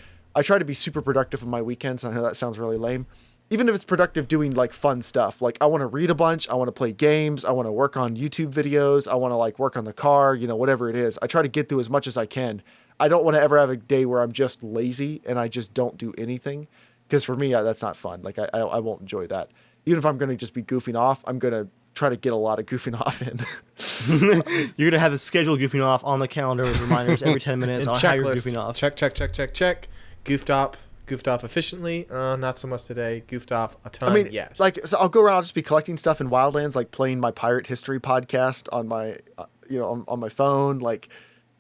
try to be super productive on my weekends. I know that sounds really lame. Even if it's productive doing like fun stuff, like I want to read a bunch, I want to play games, I want to work on YouTube videos, I want to like work on the car, you know, whatever it is. I try to get through as much as I can. I don't want to ever have a day where I'm just lazy and I just don't do anything. Because for me, that's not fun. Like I won't enjoy that. Even if I'm going to just be goofing off, I'm going to try to get a lot of goofing off in. You're going to have the schedule goofing off on the calendar with reminders every 10 minutes on how you're goofing off. Check. Goofed off efficiently. Not so much today. Goofed off a ton. I mean, yes. Like, so I'll go around, I'll just be collecting stuff in Wildlands, like playing my pirate history podcast on my, on my phone. Like,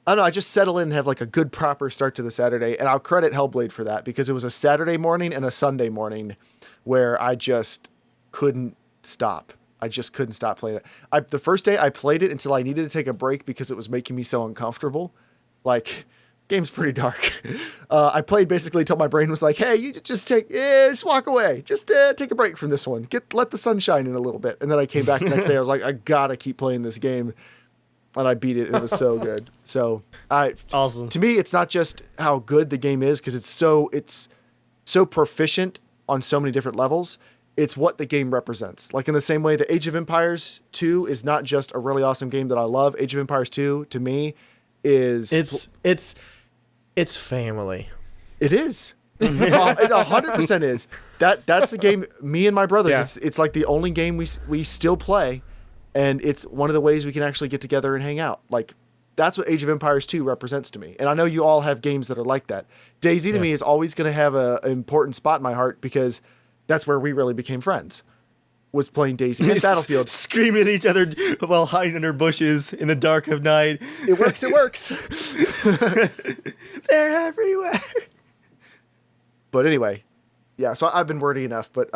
I don't know. I just settle in and have like a good proper start to the Saturday, and I'll credit Hellblade for that because it was a Saturday morning and a Sunday morning where I just couldn't stop. I just couldn't stop playing it. The first day I played it until I needed to take a break because it was making me so uncomfortable. Like. Game's pretty dark. I played basically until my brain was like, hey, you just walk away. Just take a break from this one. Let the sun shine in a little bit. And then I came back the next day. I was like, I gotta keep playing this game. And I beat it. And it was so good. So awesome. To me, it's not just how good the game is because it's so proficient on so many different levels. It's what the game represents. Like in the same way, the Age of Empires 2 is not just a really awesome game that I love. Age of Empires 2, to me, is... It's family. It is. It 100% is. That's the game. Me and my brothers. Yeah. It's like the only game we still play, and it's one of the ways we can actually get together and hang out. Like that's what Age of Empires 2 represents to me. And I know you all have games that are like that. DayZ to me is always going to have an important spot in my heart because that's where we really became friends. Was playing DayZ and Battlefield. Screaming at each other while hiding under bushes in the dark of night. It works. It works. They're everywhere. But anyway, yeah. So I've been wordy enough. But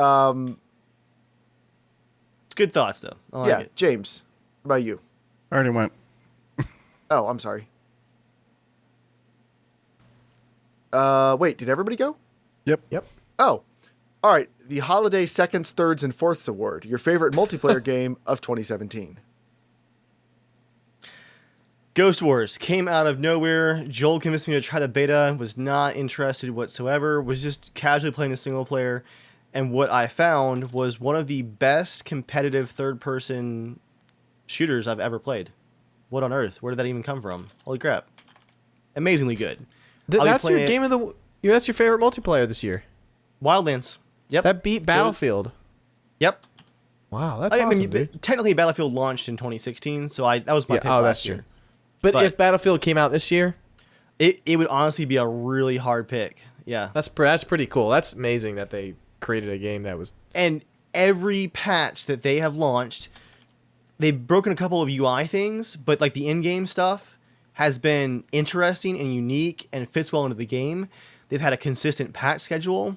it's good thoughts though. I like it. James, what about you? I already went. Oh, I'm sorry. Wait, did everybody go? Yep. Oh, all right. The Holiday Seconds, Thirds, and Fourths Award. Your favorite multiplayer game of 2017. Ghost Wars came out of nowhere. Joel convinced me to try the beta. Was not interested whatsoever. Was just casually playing the single player. And what I found was one of the best competitive third-person shooters I've ever played. What on earth? Where did that even come from? Holy crap. Amazingly good. That's your game of the... That's your favorite multiplayer this year. Wildlands. Yep. That beat Battlefield. Yep. Wow, that's awesome, dude. Technically, Battlefield launched in 2016, so that was my pick last year. But if Battlefield came out this year, it would honestly be a really hard pick. Yeah. That's pretty cool. That's amazing that they created a game that was... And every patch that they have launched, they've broken a couple of UI things, but like the in-game stuff has been interesting and unique and fits well into the game. They've had a consistent patch schedule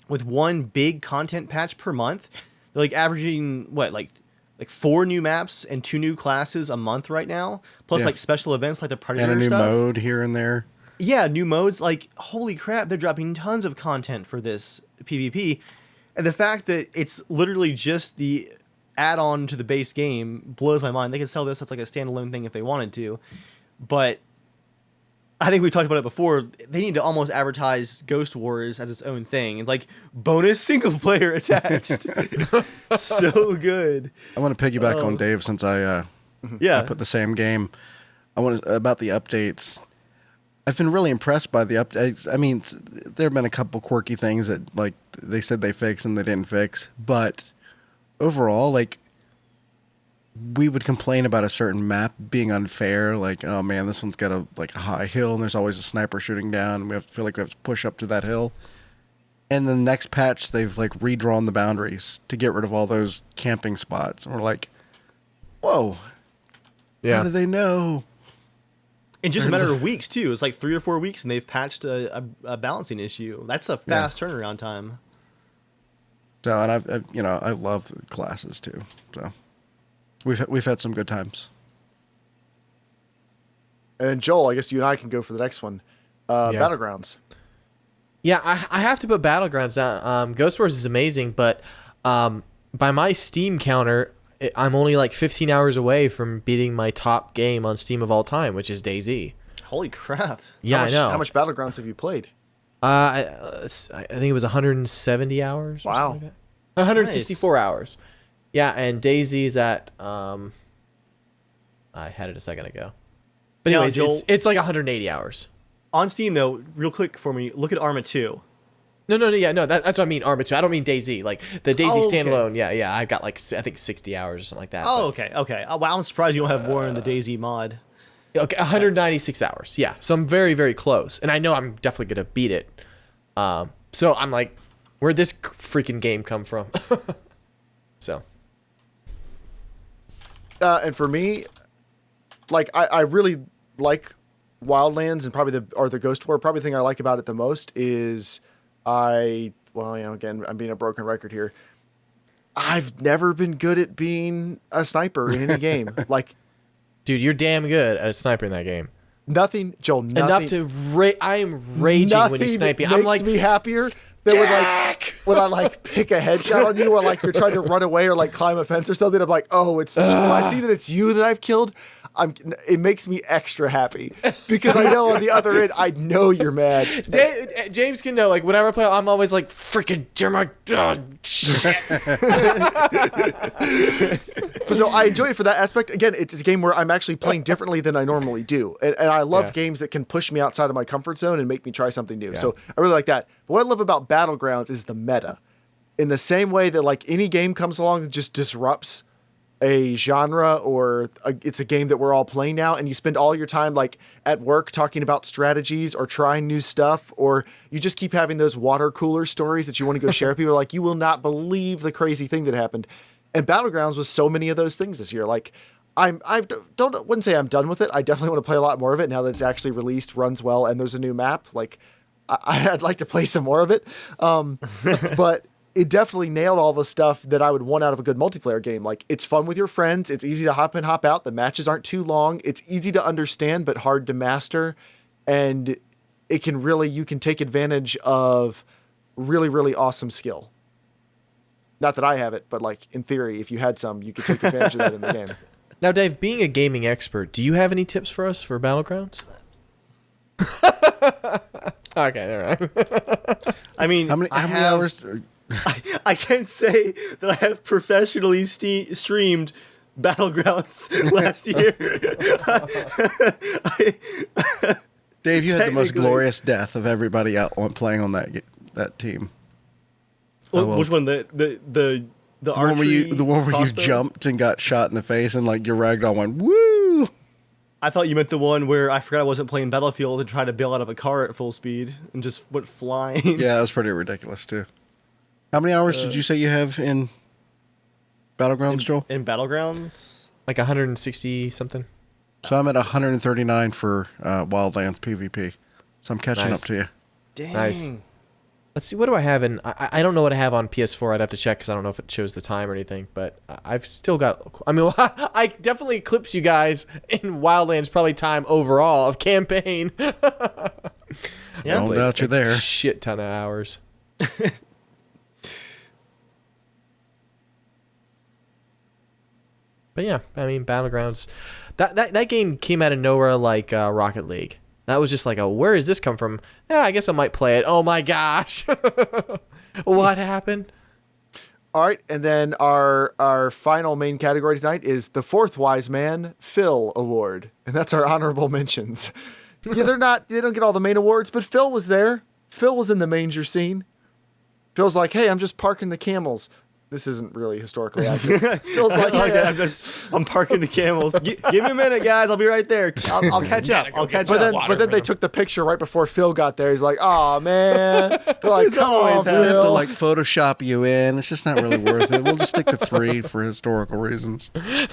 with one big content patch per month. They're like averaging like 4 new maps and 2 new classes a month right now, plus like special events like the Predator and a new stuff. mode here and there. Yeah, new modes. Like, holy crap, they're dropping tons of content for this PvP. And the fact that it's literally just the add-on to the base game blows my mind. They could sell this as like a standalone thing if they wanted to. But I think we talked about it before. They need to almost advertise Ghost Wars as its own thing. It's like bonus single player attached. So good. I want to piggyback on Dave since I put the same game. About the updates. I've been really impressed by the updates. I mean, there have been a couple quirky things that like they said they fixed and they didn't fix, but overall, like, we would complain about a certain map being unfair. Like, oh man, this one's got a high hill and there's always a sniper shooting down, and we have to feel like we have to push up to that hill. And the next patch, they've like redrawn the boundaries to get rid of all those camping spots. And we're like, whoa, how do they know? In just a matter of weeks, too. It's like 3 or 4 weeks, and they've patched a balancing issue. That's a fast turnaround time. So, and I love the classes too. So, we've had some good times. And Joel, I guess you and I can go for the next one. Battlegrounds. Yeah, I have to put Battlegrounds down. Ghost Wars is amazing, but by my Steam counter, I'm only like 15 hours away from beating my top game on Steam of all time, which is DayZ. Holy crap. Yeah, I know. How much Battlegrounds have you played? I think it was 170 hours. Or wow. Like that. 164 hours. Yeah, and DayZ's at I had it a second ago. But anyways, Joel, it's like 180 hours. On Steam, though, real quick for me, look at Arma 2. No, that's what I mean, Arma 2. I don't mean DayZ. Like, the DayZ okay. standalone, yeah, I got like, I think 60 hours or something like that. Oh, okay. Oh, wow, I'm surprised you don't have more in the DayZ mod. Okay, 196 hours, yeah. So I'm very, very close. And I know I'm definitely going to beat it. So I'm like, where'd this freaking game come from? So. And for me, like, I really like Wildlands, and probably the Ghost War. Probably the thing I like about it the most is again, I'm being a broken record here. I've never been good at being a sniper in any game. Like, dude, you're damn good at sniping that game. Nothing, Joel. Nothing. Enough to I am raging when you snipe me. I'm like, makes me happier than when I like pick a headshot on you, or like you're trying to run away or like climb a fence or something. I'm like, oh, it's when I see that it's you that I've killed. It makes me extra happy because I know on the other end, I know you're mad. James can know, like, whenever I play, I'm always like, freaking Jeremiah. Shit. But so I enjoy it for that aspect. Again, it's a game where I'm actually playing differently than I normally do. And I love games that can push me outside of my comfort zone and make me try something new. Yeah. So I really like that. But what I love about Battlegrounds is the meta. In the same way that like any game comes along that just disrupts a genre, or it's a game that we're all playing now, and you spend all your time like at work talking about strategies or trying new stuff, or you just keep having those water cooler stories that you want to go share with people. Like, you will not believe the crazy thing that happened. And Battlegrounds was so many of those things this year. Like, wouldn't say I'm done with it. I definitely want to play a lot more of it now that it's actually released, runs well, and there's a new map. Like, I'd like to play some more of it. But it definitely nailed all the stuff that I would want out of a good multiplayer game. Like, it's fun with your friends. It's easy to hop in, hop out. The matches aren't too long. It's easy to understand, but hard to master. And you can take advantage of really, really awesome skill. Not that I have it, but like in theory, if you had some, you could take advantage of that in the game. Now, Dave, being a gaming expert, do you have any tips for us for Battlegrounds? Okay, all right. I mean, how many hours? I can't say that I have professionally streamed Battlegrounds last year. Dave, you had the most glorious death of everybody out playing on that team. Which one? The one where you jumped and got shot in the face and like your ragdoll went woo. I thought you meant the one where I forgot I wasn't playing Battlefield and tried to bail out of a car at full speed and just went flying. Yeah, that was pretty ridiculous too. How many hours did you say you have in Battlegrounds, Joel? In Battlegrounds? Like 160 something. So I'm at 139 for Wildlands PvP. So I'm catching up to you. Dang. Nice. Let's see, what do I have in... I don't know what I have on PS4. I'd have to check because I don't know if it shows the time or anything. But I've still got... I mean, I definitely eclipse you guys in Wildlands probably time overall of campaign. Yeah, Don't doubt you're there. Shit ton of hours. But yeah, I mean, Battlegrounds... That game came out of nowhere like Rocket League. That was just like, where does this come from? Yeah, I guess I might play it. Oh my gosh. What happened? All right, and then our final main category tonight is the Fourth Wise Man Phil Award. And that's our honorable mentions. Yeah, they don't get all the main awards, but Phil was there. Phil was in the manger scene. Phil's like, hey, I'm just parking the camels. This isn't really historically accurate. Phil's like, I'm parking the camels. Give me a minute, guys. I'll be right there. I'll catch up. But then they took the picture right before Phil got there. He's like, oh, man. They're like, come on, We have to Phil. like Photoshop you in. It's just not really worth it. We'll just stick to 3 for historical reasons. Anyway,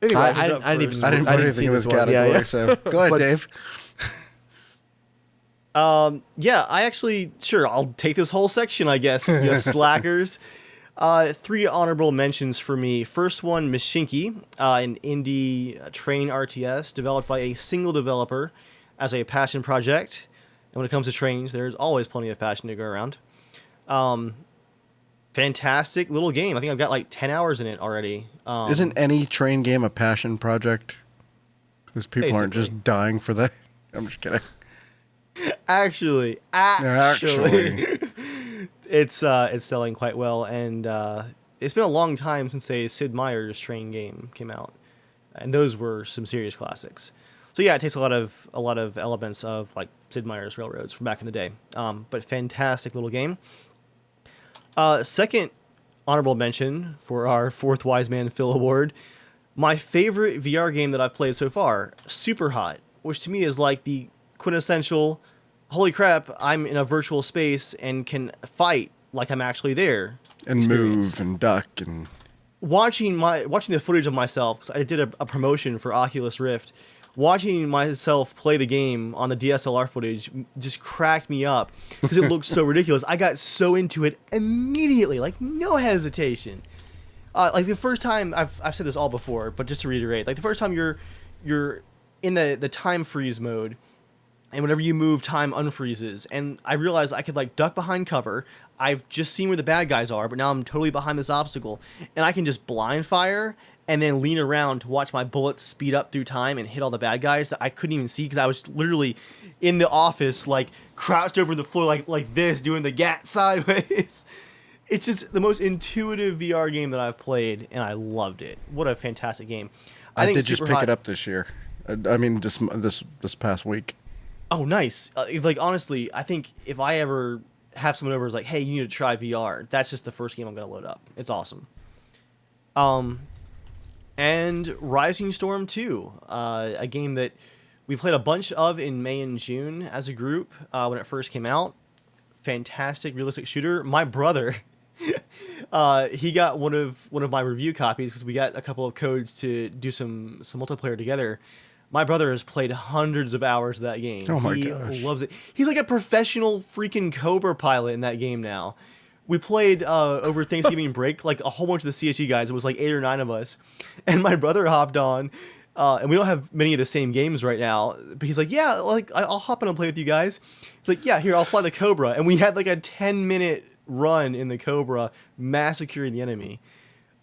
I didn't I didn't put anything in this category, so go ahead, Dave. Yeah, I actually, sure, I'll take this whole section, I guess, you slackers. 3 honorable mentions for me. First one, Mashinki, an indie train RTS developed by a single developer as a passion project. And when it comes to trains, there's always plenty of passion to go around. Fantastic little game. I think I've got like 10 hours in it already. Isn't any train game a passion project? Because people aren't Basically. just dying for that. I'm just kidding. Actually, it's selling quite well, and it's been a long time since a Sid Meier's train game came out, and those were some serious classics. So yeah, it takes a lot of elements of like Sid Meier's Railroads from back in the day, but fantastic little game. Second honorable mention for our Fourth Wise Man Phil Award, my favorite VR game that I've played so far, Super Hot, which to me is like the quintessential, holy crap, I'm in a virtual space and can fight like I'm actually there. And experience. move and duck and... Watching the footage of myself, because I did a promotion for Oculus Rift, watching myself play the game on the DSLR footage just cracked me up because it looked so ridiculous. I got so into it immediately, like no hesitation. Like the first time, I've said this all before, but just to reiterate, like the first time you're in the time freeze mode, and whenever you move, time unfreezes. And I realized I could like duck behind cover. I've just seen where the bad guys are, but now I'm totally behind this obstacle, and I can just blind fire and then lean around to watch my bullets speed up through time and hit all the bad guys that I couldn't even see because I was literally in the office, like crouched over the floor, like this, doing the gat sideways. It's just the most intuitive VR game that I've played, and I loved it. What a fantastic game! I did just pick it up this year. I mean, this past week. Oh, nice. Like, honestly, I think if I ever have someone over who's like, hey, you need to try VR, that's just the first game I'm going to load up. It's awesome. And Rising Storm 2, a game that we played a bunch of in May and June as a group when it first came out. Fantastic realistic shooter. My brother, he got one of my review copies because we got a couple of codes to do some multiplayer together. My brother has played hundreds of hours of that game. Oh my gosh. He loves it. He's like a professional freaking Cobra pilot in that game now. We played over Thanksgiving break, like a whole bunch of the CSG guys. It was like 8 or 9 of us. And my brother hopped on, and we don't have many of the same games right now. But he's like, yeah, like I'll hop on and play with you guys. He's like, yeah, here, I'll fly the Cobra. And we had like a 10-minute run in the Cobra, massacring the enemy.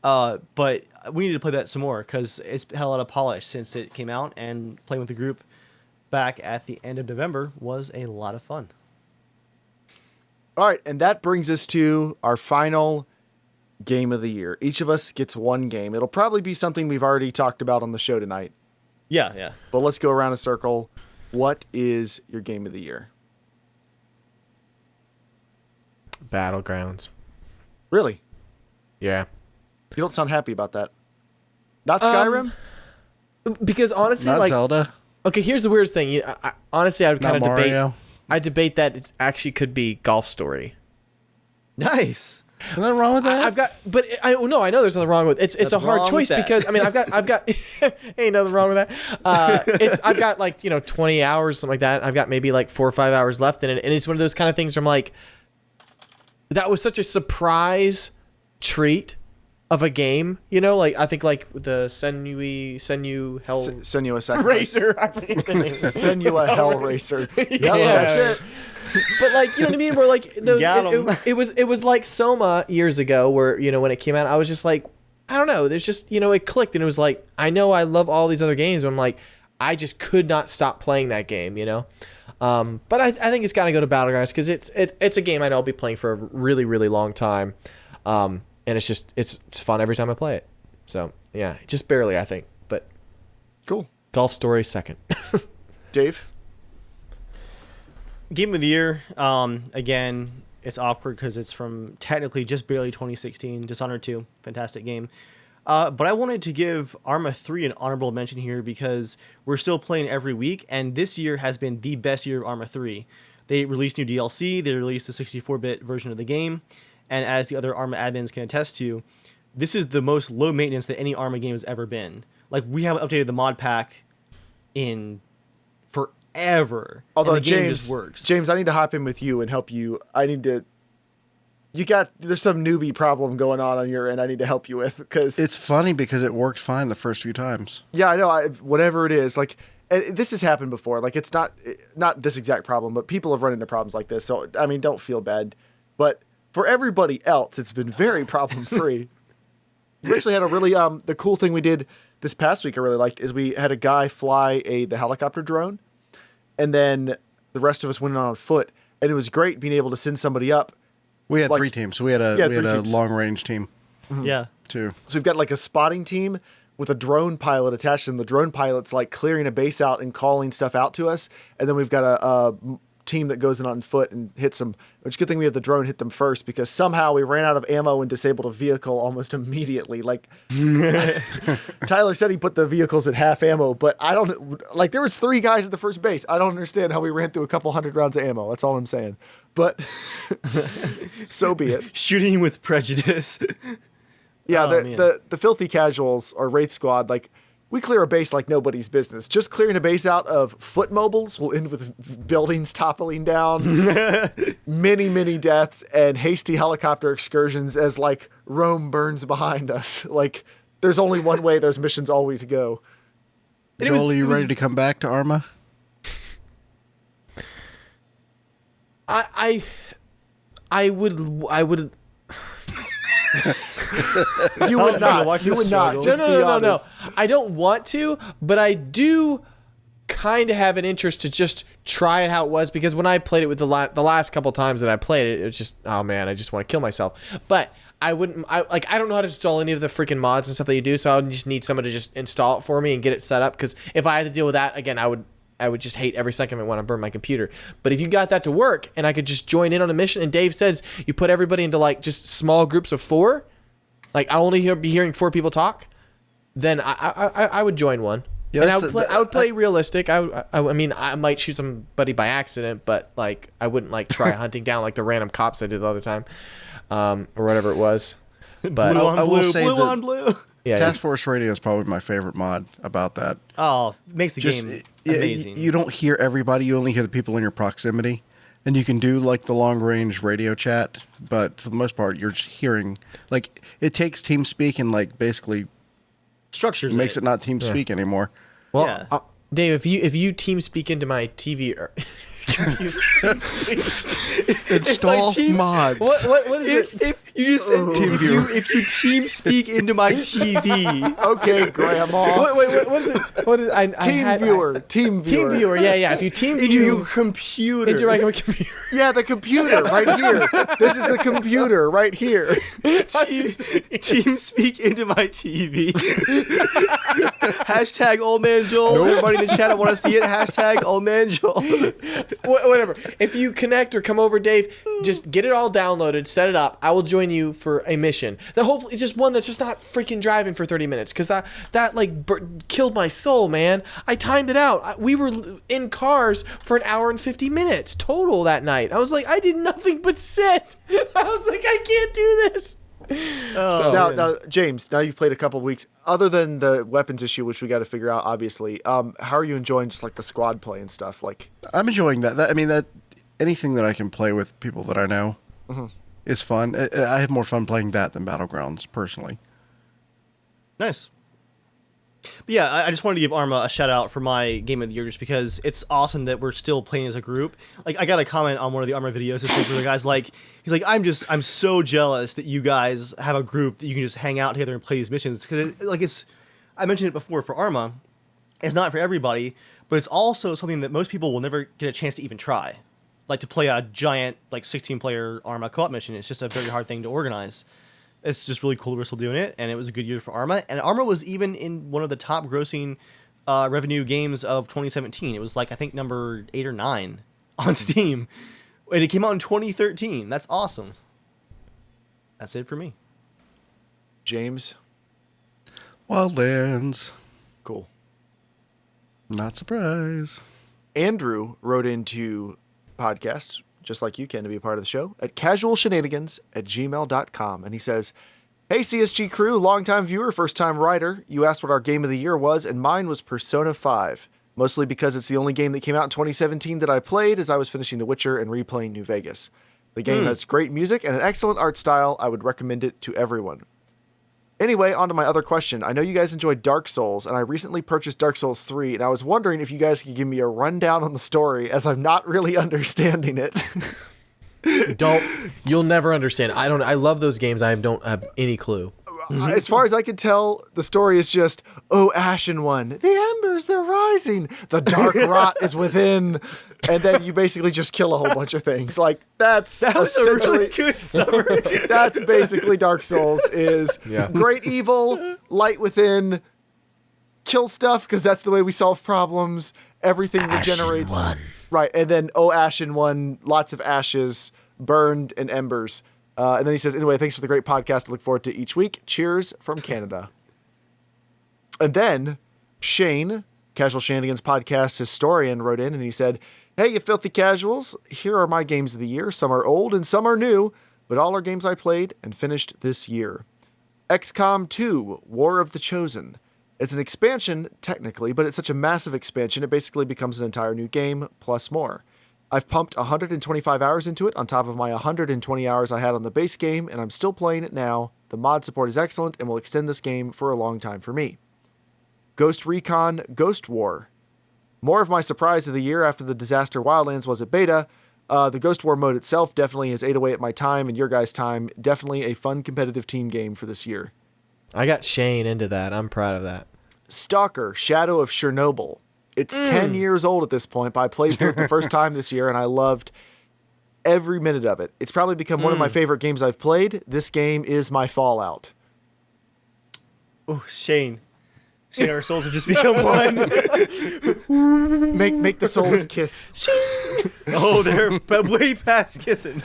But we need to play that some more because it's had a lot of polish since it came out, and playing with the group back at the end of November was a lot of fun. All right, and that brings us to our final game of the year. Each of us gets one game. It'll probably be something we've already talked about on the show tonight. Yeah. But let's go around a circle. What is your game of the year? Battlegrounds. Really? Yeah. You don't sound happy about that. Not Skyrim? Because honestly, Not like, Zelda. okay, here's the weirdest thing. Honestly, I would kind Not of debate. Mario. I debate that it actually could be Golf Story. Nice. Nothing wrong with that. I know there's nothing wrong with it. It's a hard choice because I've got ain't nothing wrong with that. I've got like 20 hours something like that. I've got maybe like 4 or 5 hours left in it, and it's one of those kind of things where I'm like, that was such a surprise treat of a game, like I think like the Senua Hell Racer. I forget the name. Senua Hell Racer. Yeah. But like, you know what I mean? Where like it was like Soma years ago, where when it came out, I was just like, I don't know. There's just it clicked, and it was like, I know I love all these other games, but I'm like, I just could not stop playing that game, But I think it's got to go to Battlegrounds because it's a game I know I'll be playing for a really, really long time, and it's fun every time I play it. So yeah, just barely, I think, but cool. Golf Story second. Dave. Game of the year, again, it's awkward because it's from technically just barely 2016, Dishonored 2, fantastic game. But I wanted to give Arma 3 an honorable mention here because we're still playing every week, and this year has been the best year of Arma 3. They released new DLC, they released the 64-bit version of the game, and as the other Arma admins can attest to, this is the most low maintenance that any Arma game has ever been. Like, we haven't updated the mod pack in forever. Although the game James just works. James, I need to hop in with you and help you. There's some newbie problem going on your end I need to help you with because it's funny because it worked fine the first few times. Yeah, I know. Whatever it is, like, and this has happened before. Like, it's not this exact problem, but people have run into problems like this. So I mean, don't feel bad. But for everybody else, it's been very problem free. We actually had a really the cool thing we did this past week I really liked is we had a guy fly the helicopter drone. And then the rest of us went on foot, and it was great being able to send somebody up. We had 3 teams. So we had a long range team. Mm-hmm. Yeah. Too. So we've got like a spotting team with a drone pilot attached, and the drone pilot's like clearing a base out and calling stuff out to us. And then we've got a team that goes in on foot and hits them. Which good thing we had the drone hit them first because somehow we ran out of ammo and disabled a vehicle almost immediately. Like Tyler said, he put the vehicles at half ammo, but I don't like. There was 3 guys at the first base. I don't understand how we ran through a couple hundred rounds of ammo. That's all I'm saying. But so be it. Shooting with prejudice. Yeah, the filthy casuals or Wraith Squad, like, we clear a base like nobody's business. Just clearing a base out of foot mobiles will end with buildings toppling down, many, many deaths, and hasty helicopter excursions as, like, Rome burns behind us. Like, there's only one way those missions always go. Joel, are you ready to come back to Arma? I would. You would not. You would not. Just no. I don't want to, but I do kind of have an interest to just try it how it was because when I played it with the last couple times that I played it, it was just, oh man, I just want to kill myself. But I wouldn't. I don't know how to install any of the freaking mods and stuff that you do, so I would just need someone to just install it for me and get it set up. Because if I had to deal with that again, I would just hate every second of it when I burn my computer. But if you got that to work and I could just join in on a mission, and Dave says you put everybody into like just small groups of 4. Like, I only be hearing 4 people talk, then I would join one. Yeah, and I would play realistic. I mean, I might shoot somebody by accident, but, like, I wouldn't, like, try hunting down, like, the random cops I did the other time, or whatever it was. But I will say blue on blue. Yeah, Task Force Radio is probably my favorite mod about that. Oh, makes the game amazing. You don't hear everybody. You only hear the people in your proximity. And you can do, like, the long-range radio chat, but for the most part, you're just hearing... Like, it takes TeamSpeak and, like, basically... Structures makes it not TeamSpeak anymore. Well, yeah. Dave, if you TeamSpeak into my TV... Install mods. What is it? If you just said if you TeamSpeak into my TV. Okay, Grandma. Wait, what is it? What is Team viewer. Team viewer. Yeah. If you team into view your computer. into my computer. Yeah, the computer right here. This is the computer right here. TeamSpeak into my TV. Hashtag old man Joel. Everybody in the chat, I want to see it. Hashtag old man Joel. Whatever. If you connect or come over, Dave, just get it all downloaded, set it up. I will join you for a mission. That hopefully it's just one that's just not freaking driving for 30 minutes, because that killed my soul, man. I timed it out. We were in cars for an hour and 50 minutes total that night. I was like, I did nothing but sit. I was like, I can't do this. Now, James, now you've played a couple of weeks. Other than the weapons issue, which we got to figure out, obviously, how are you enjoying just like the squad play and stuff? Like, I'm enjoying that. That anything that I can play with people that I know is fun. I have more fun playing that than Battlegrounds, personally. Nice. But yeah, I just wanted to give Arma a shout out for my game of the year, just because it's awesome that we're still playing as a group. Like, I got a comment on one of the Arma videos this week where the guy's like, he's like, I'm so jealous that you guys have a group that you can just hang out together and play these missions, because I mentioned it before, for Arma, it's not for everybody, but it's also something that most people will never get a chance to even try. Like, to play a giant 16-player Arma co-op mission, it's just a very hard thing to organize. It's just really cool that we're still doing it, and it was a good year for Arma. And Arma was even in one of the top grossing revenue games of 2017. It was I think number 8 or 9 on Steam. And it came out in 2013. That's awesome. That's it for me. James? Wildlands. Cool. Not surprised. Andrew wrote into podcast, just like you can, to be a part of the show, at casualshenanigans@gmail.com. And he says, "Hey, CSG crew, longtime viewer, first-time writer. You asked what our game of the year was, and mine was Persona 5. Mostly because it's the only game that came out in 2017 that I played as I was finishing The Witcher and replaying New Vegas. The game has great music and an excellent art style. I would recommend it to everyone. Anyway, on to my other question. I know you guys enjoyed Dark Souls, and I recently purchased Dark Souls 3, and I was wondering if you guys could give me a rundown on the story, as I'm not really understanding it." You'll never understand. I love those games. I don't have any clue. As far as I can tell, the story is just, "Oh, Ashen One, the embers, they're rising. The dark rot is within." And then you basically just kill a whole bunch of things. That was a really good summary. That's basically Dark Souls is great evil, light within, kill stuff, because that's the way we solve problems. Everything regenerates. Ashen One. Right, and then, "Oh, Ashen One, lots of ashes, burned, and embers." And then he says, "Anyway, thanks for the great podcast. I look forward to each week. Cheers from Canada." And then Shane, Casual Shenanigans podcast historian, wrote in and he said, "Hey, you filthy casuals. Here are my games of the year. Some are old and some are new, but all are games I played and finished this year. XCOM 2, War of the Chosen. It's an expansion, technically, but it's such a massive expansion, it basically becomes an entire new game, plus more. I've pumped 125 hours into it on top of my 120 hours I had on the base game, and I'm still playing it now. The mod support is excellent and will extend this game for a long time for me. Ghost Recon Ghost War. More of my surprise of the year after the disaster Wildlands was at beta. The Ghost War mode itself definitely has ate away at my time and your guys' time. Definitely a fun competitive team game for this year. I got Shane into that. I'm proud of that. Stalker Shadow of Chernobyl. It's 10 years old at this point, but I played through it the first time this year, and I loved every minute of it. It's probably become one of my favorite games I've played. This game is my Fallout. Oh, Shane, our souls have just become one. Make the souls kiss. Oh, they're way past kissing.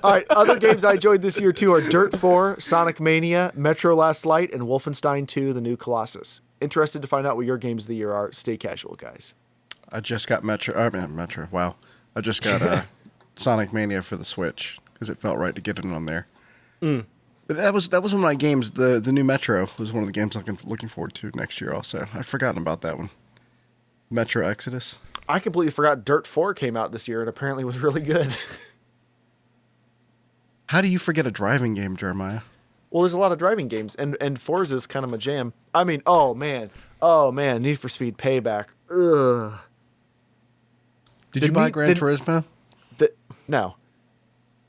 All right, other games I enjoyed this year, too, are Dirt 4, Sonic Mania, Metro Last Light, and Wolfenstein 2, The New Colossus. Interested to find out what your games of the year are. Stay casual, guys. I just got Metro. Wow. I just got Sonic Mania for the Switch because it felt right to get it on there. But that was one of my games. The new Metro was one of the games I'm looking forward to next year also. I'd forgotten about that one. Metro Exodus. I completely forgot Dirt 4 came out this year and apparently was really good. How do you forget a driving game, Jeremiah? Well, there's a lot of driving games, and Forza is kind of my jam. I mean, oh man, Need for Speed Payback. Ugh. Did you buy Gran Turismo? No.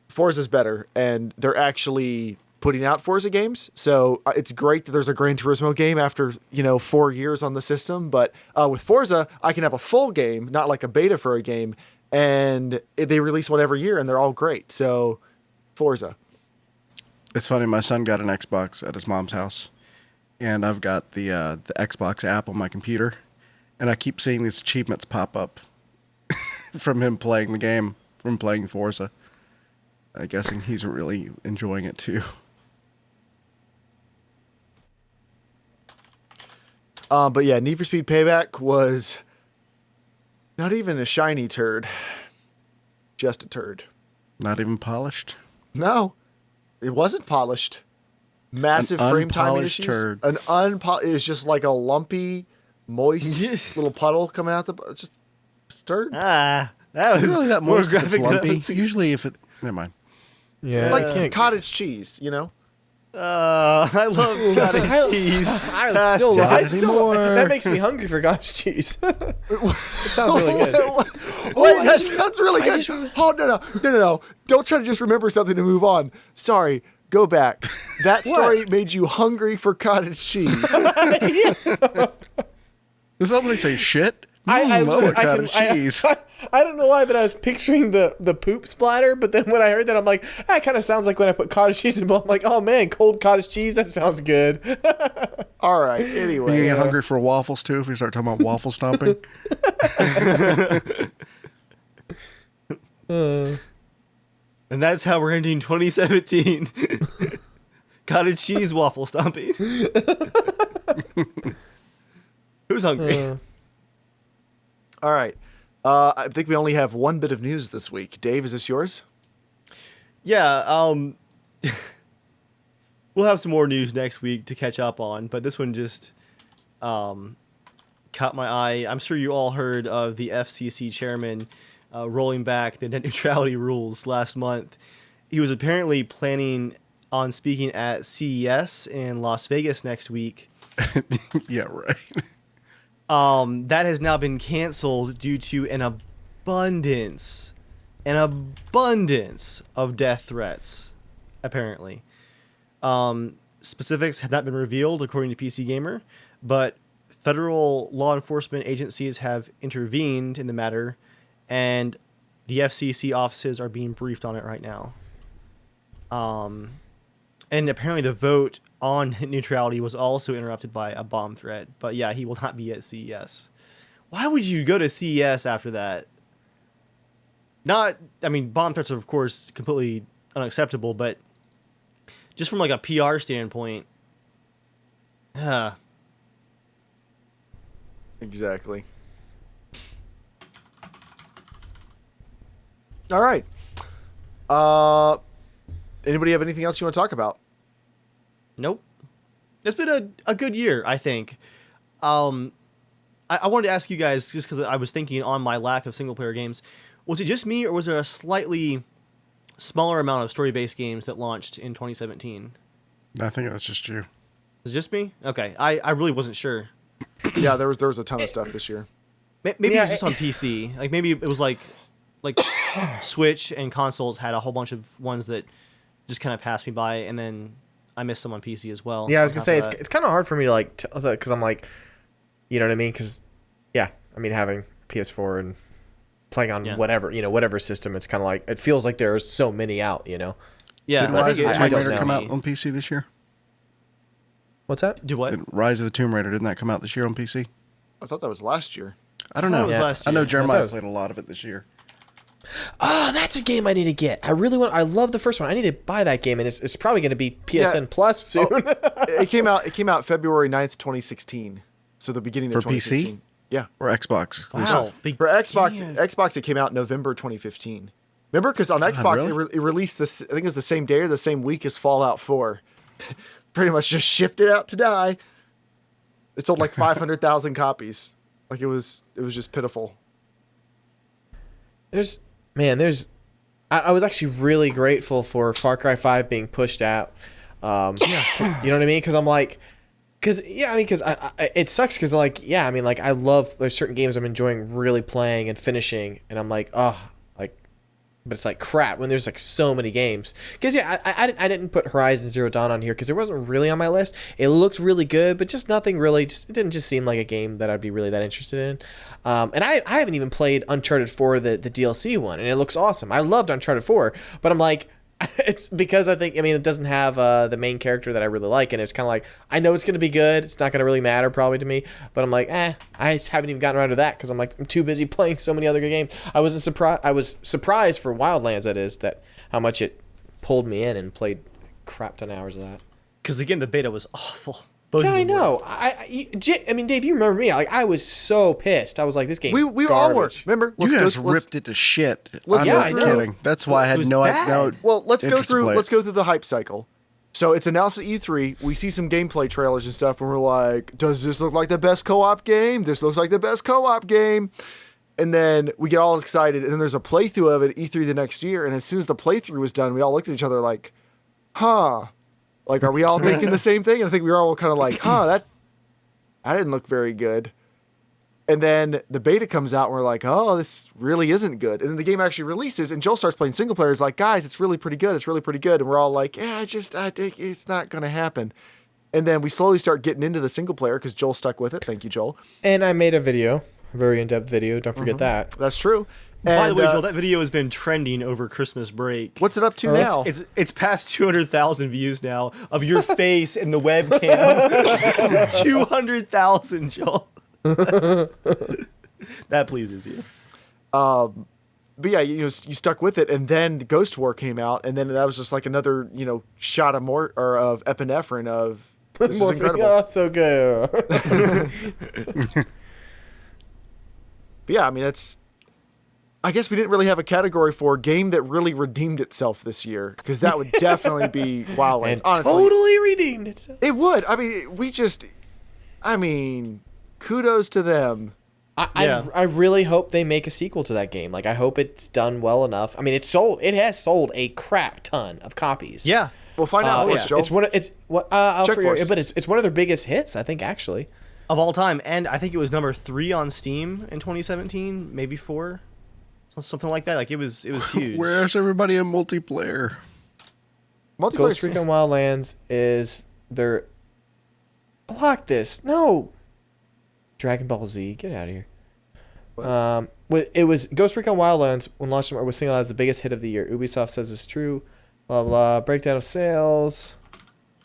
Forza's better, and they're actually putting out Forza games, so it's great that there's a Gran Turismo game after 4 years on the system. But with Forza, I can have a full game, not like a beta for a game, and they release one every year, and they're all great. So, Forza. It's funny, my son got an Xbox at his mom's house, and I've got the Xbox app on my computer, and I keep seeing these achievements pop up from him playing the game, from playing Forza. I'm guessing he's really enjoying it too. But yeah, Need for Speed Payback was not even a shiny turd. Just a turd. Not even polished? No, it wasn't polished. Massive frame timing issues. Turd. It's just like a lumpy, moist little puddle coming out just turd. That was It's really that moist if it's graphic than I lumpy. was Usually if it... Never mind. Yeah. Like cottage cheese, you know? I love cottage cheese. That makes me hungry for cottage cheese. It sounds really good. Wait, that sounds really good. No. Don't try to just remember something to move on. Sorry, go back. That story made you hungry for cottage cheese. Does somebody say shit? I love cottage cheese. I don't know why, but I was picturing the poop splatter. But then when I heard that, I'm like, that kind of sounds like when I put cottage cheese in. I'm like, oh man, cold cottage cheese. That sounds good. All right. Anyway, You get hungry for waffles too if we start talking about waffle stomping? And that's how we're ending 2017. Cottage cheese waffle stomping. Who's hungry? All right. I think we only have one bit of news this week. Dave, is this yours? Yeah, we'll have some more news next week to catch up on, but this one just caught my eye. I'm sure you all heard of the FCC chairman rolling back the net neutrality rules last month. He was apparently planning on speaking at CES in Las Vegas next week. Yeah, right. That has now been canceled due to an abundance of death threats, apparently. Specifics have not been revealed, according to PC Gamer, but federal law enforcement agencies have intervened in the matter, and the FCC offices are being briefed on it right now. And apparently the vote on neutrality was also interrupted by a bomb threat. But yeah, he will not be at CES. Why would you go to CES after that? Bomb threats are, of course, completely unacceptable, but just from like a PR standpoint, Exactly. All right. Anybody have anything else you want to talk about? Nope. It's been a good year, I think. I wanted to ask you guys, just because I was thinking on my lack of single-player games, was it just me, or was there a slightly smaller amount of story-based games that launched in 2017? I think that's just you. Is it just me? Okay, I really wasn't sure. Yeah, there was a ton of stuff this year. Maybe it was just on PC. Like maybe it was like Switch and consoles had a whole bunch of ones that just kind of passed me by, and then I missed some on PC as well. Yeah, I was gonna say it's kind of hard for me to because I'm like, you know what I mean? Because having PS4 and playing on whatever system, it's kind of like it feels like there's so many out, you know. Yeah, Did Rise of the Tomb Raider come out on PC this year? What's that? Do what? Did Rise of the Tomb Raider, didn't that come out this year on PC? I thought that was last year. I don't know. It was last I know year. Jeremiah played a lot of it this year. Oh, that's a game I need to get. I really want. I love the first one. I need to buy that game, and it's probably going to be PSN Plus soon. It came out February 9th, 2016. So the beginning of For 2016. PC? Yeah. Or Xbox? Wow. For Xbox, it came out November 2015. Remember, because on Xbox really? it released this. I think it was the same day or the same week as Fallout 4. Pretty much just shipped it out to die. It sold like 500,000 copies. Like it was just pitiful. I was actually really grateful for Far Cry 5 being pushed out. You know what I mean? Because I'm like, it sucks because I love, there's certain games I'm enjoying really playing and finishing, and I'm like, but it's like crap when there's like so many games. Because I didn't put Horizon Zero Dawn on here because it wasn't really on my list. It looked really good, but just nothing really. It didn't just seem like a game that I'd be really that interested in. And I haven't even played Uncharted 4, the DLC one, and it looks awesome. I loved Uncharted 4, but I'm like, It's because I think, I mean, it doesn't have the main character that I really like, and it's kind of like, I know it's going to be good. It's not going to really matter probably to me, but I'm like, I haven't even gotten around to that because I'm like, I'm too busy playing so many other good games. I was surprised for Wildlands, that is, that how much it pulled me in and played a crap ton of hours of that. Because again, the beta was awful. Yeah, I know. I mean, Dave, you remember me? Like, I was so pissed. I was like, this game. We all were. Remember? You guys ripped it to shit. I'm yeah, not I know. kidding. That's why I had no idea. Well, let's go through the hype cycle. So it's announced at E3. We see some gameplay trailers and stuff, and we're like, "Does this look like the best co-op game? This looks like the best co-op game." And then we get all excited, and then there's a playthrough of it at E3 the next year. And as soon as the playthrough was done, we all looked at each other like, "Huh." Like, are we all thinking the same thing? And I think we were all kind of like, that didn't look very good. And then the beta comes out and we're like, oh, this really isn't good. And then the game actually releases and Joel starts playing single player. He's like, guys, it's really pretty good. It's really pretty good. And we're all like, yeah, I think it's not going to happen. And then we slowly start getting into the single player because Joel stuck with it. Thank you, Joel. And I made a video, a very in-depth video. Don't forget that. That's true. By the way, Joel, that video has been trending over Christmas break. What's it up to now? It's past 200,000 views now of your face in the webcam. 200,000, Joel. That pleases you. But yeah, you stuck with it, and then Ghost War came out, and then that was just like another shot of of epinephrine of this is incredible. Oh, so good. But yeah, I mean I guess we didn't really have a category for game that really redeemed itself this year, because that would definitely be Wildlands. And honestly, totally redeemed itself. It would. I mean, kudos to them. I really hope they make a sequel to that game. Like, I hope it's done well enough. I mean, it has sold a crap ton of copies. Yeah. We'll find out. Joel. It's one of their biggest hits, I think, actually, of all time. And I think it was number 3 on Steam in 2017, maybe 4. Something like that. Like, it was huge. Where's everybody in multiplayer? Ghost Recon Wildlands is their... Block this. No. Dragon Ball Z. Get out of here. It was Ghost Recon Wildlands when launched was singled out as the biggest hit of the year. Ubisoft says it's true. Blah, blah. Breakdown of sales.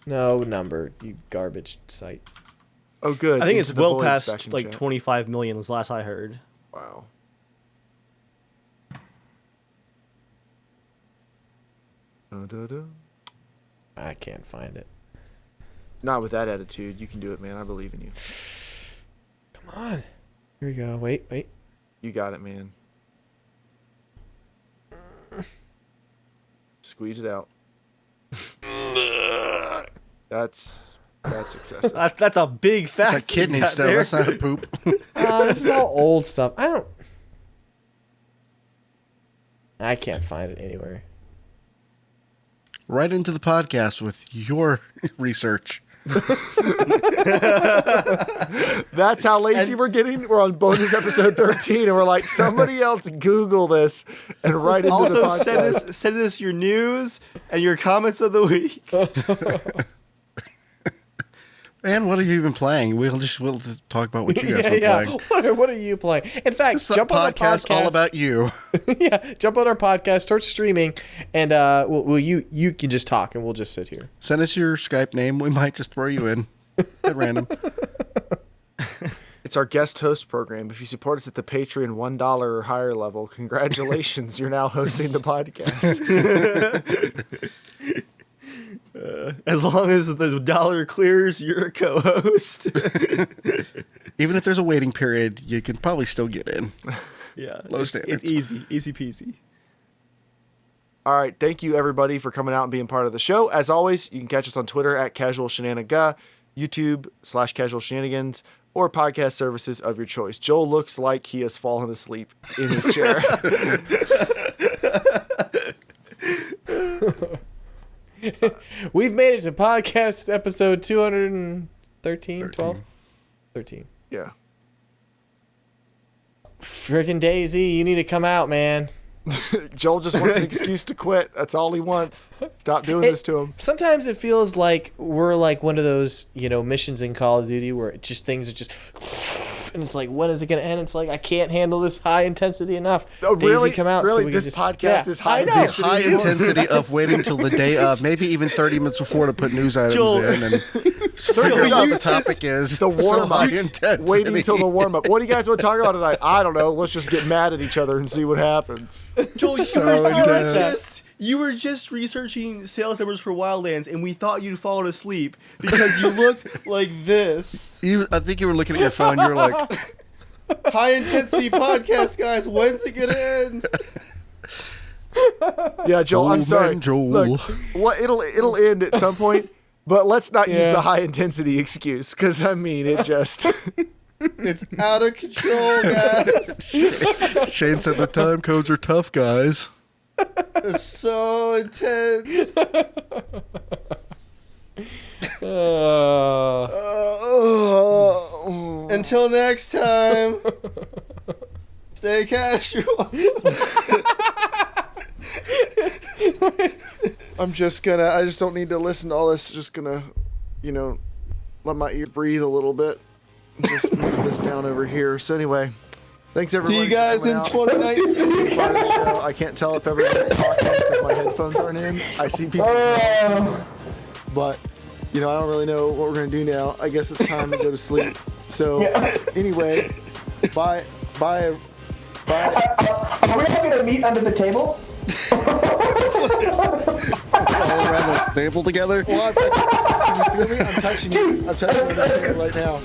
No number. You garbage site. Oh, good. I think it's well past like 25 million was last I heard. Wow. I can't find it. Not with that attitude. You can do it, man. I believe in you. Come on. Here we go. Wait. You got it, man. Squeeze it out. That's excessive. That's a big fact. That's a kidney stone. That's not a poop. This is all old stuff. I can't find it anywhere. Right into the podcast with your research. That's how lazy we're getting. We're on bonus episode 13, and we're like, somebody else Google this and write into the podcast. Also, send us your news and your comments of the week. Man, what have you been playing? We'll talk about what you guys been playing. What are you playing? In fact, jump on our podcast. All about you. Yeah, jump on our podcast, start streaming, and you can just talk, and we'll just sit here. Send us your Skype name. We might just throw you in at random. It's our guest host program. If you support us at the Patreon $1 or higher level, congratulations, you're now hosting the podcast. As long as the dollar clears, you're a co-host. Even if there's a waiting period, you can probably still get in. Yeah. Low standards. It's easy peasy. All right. Thank you, everybody, for coming out and being part of the show. As always, you can catch us on Twitter at casualshenanigans, YouTube/casualshenanigans, or podcast services of your choice. Joel looks like he has fallen asleep in his chair. We've made it to podcast episode 213, 12? 13. Yeah. Freaking Daisy, you need to come out, man. Joel just wants an excuse to quit. That's all he wants. Stop doing this to him. Sometimes it feels like we're like one of those, missions in Call of Duty where things are just and it's like, when is it gonna end? It's like, I can't handle this high intensity enough. Oh, really? Daisy, come out. Really? So we This can just, podcast yeah, is high I know. The intensity. high intensity of waiting till the day of, maybe even 30 minutes before to put news items Joel. in and figure out what the topic is. The So warm high up. intensity. Waiting until the warm up. What do you guys want to talk about tonight? I don't know. Let's just get mad at each other and see what happens. Joel, So intense. you were just researching sales numbers for Wildlands, and we thought you'd fallen asleep because you looked like this. I think you were looking at your phone. You were like, High intensity podcast, guys. When's it gonna end? Yeah, Joel, I'm Old sorry. man Joel. Look, it'll end at some point, but let's not use Yeah. the high intensity excuse, because I mean it just. It's out of control, guys. Shane said the time codes are tough, guys. It's so intense. Until next time, stay casual. I just don't need to listen to all this. Just gonna, let my ear breathe a little bit. Just move this down over here. So anyway, thanks everybody. See you guys for in coming out. 2019. Part of the show. I can't tell if everyone's talking because my headphones aren't in. I see people, but I don't really know what we're gonna do now. I guess it's time to go to sleep. So anyway, bye. Are we all gonna meet under the table? All around the table together. Well, can you feel me? I'm touching you. I'm touching you right now.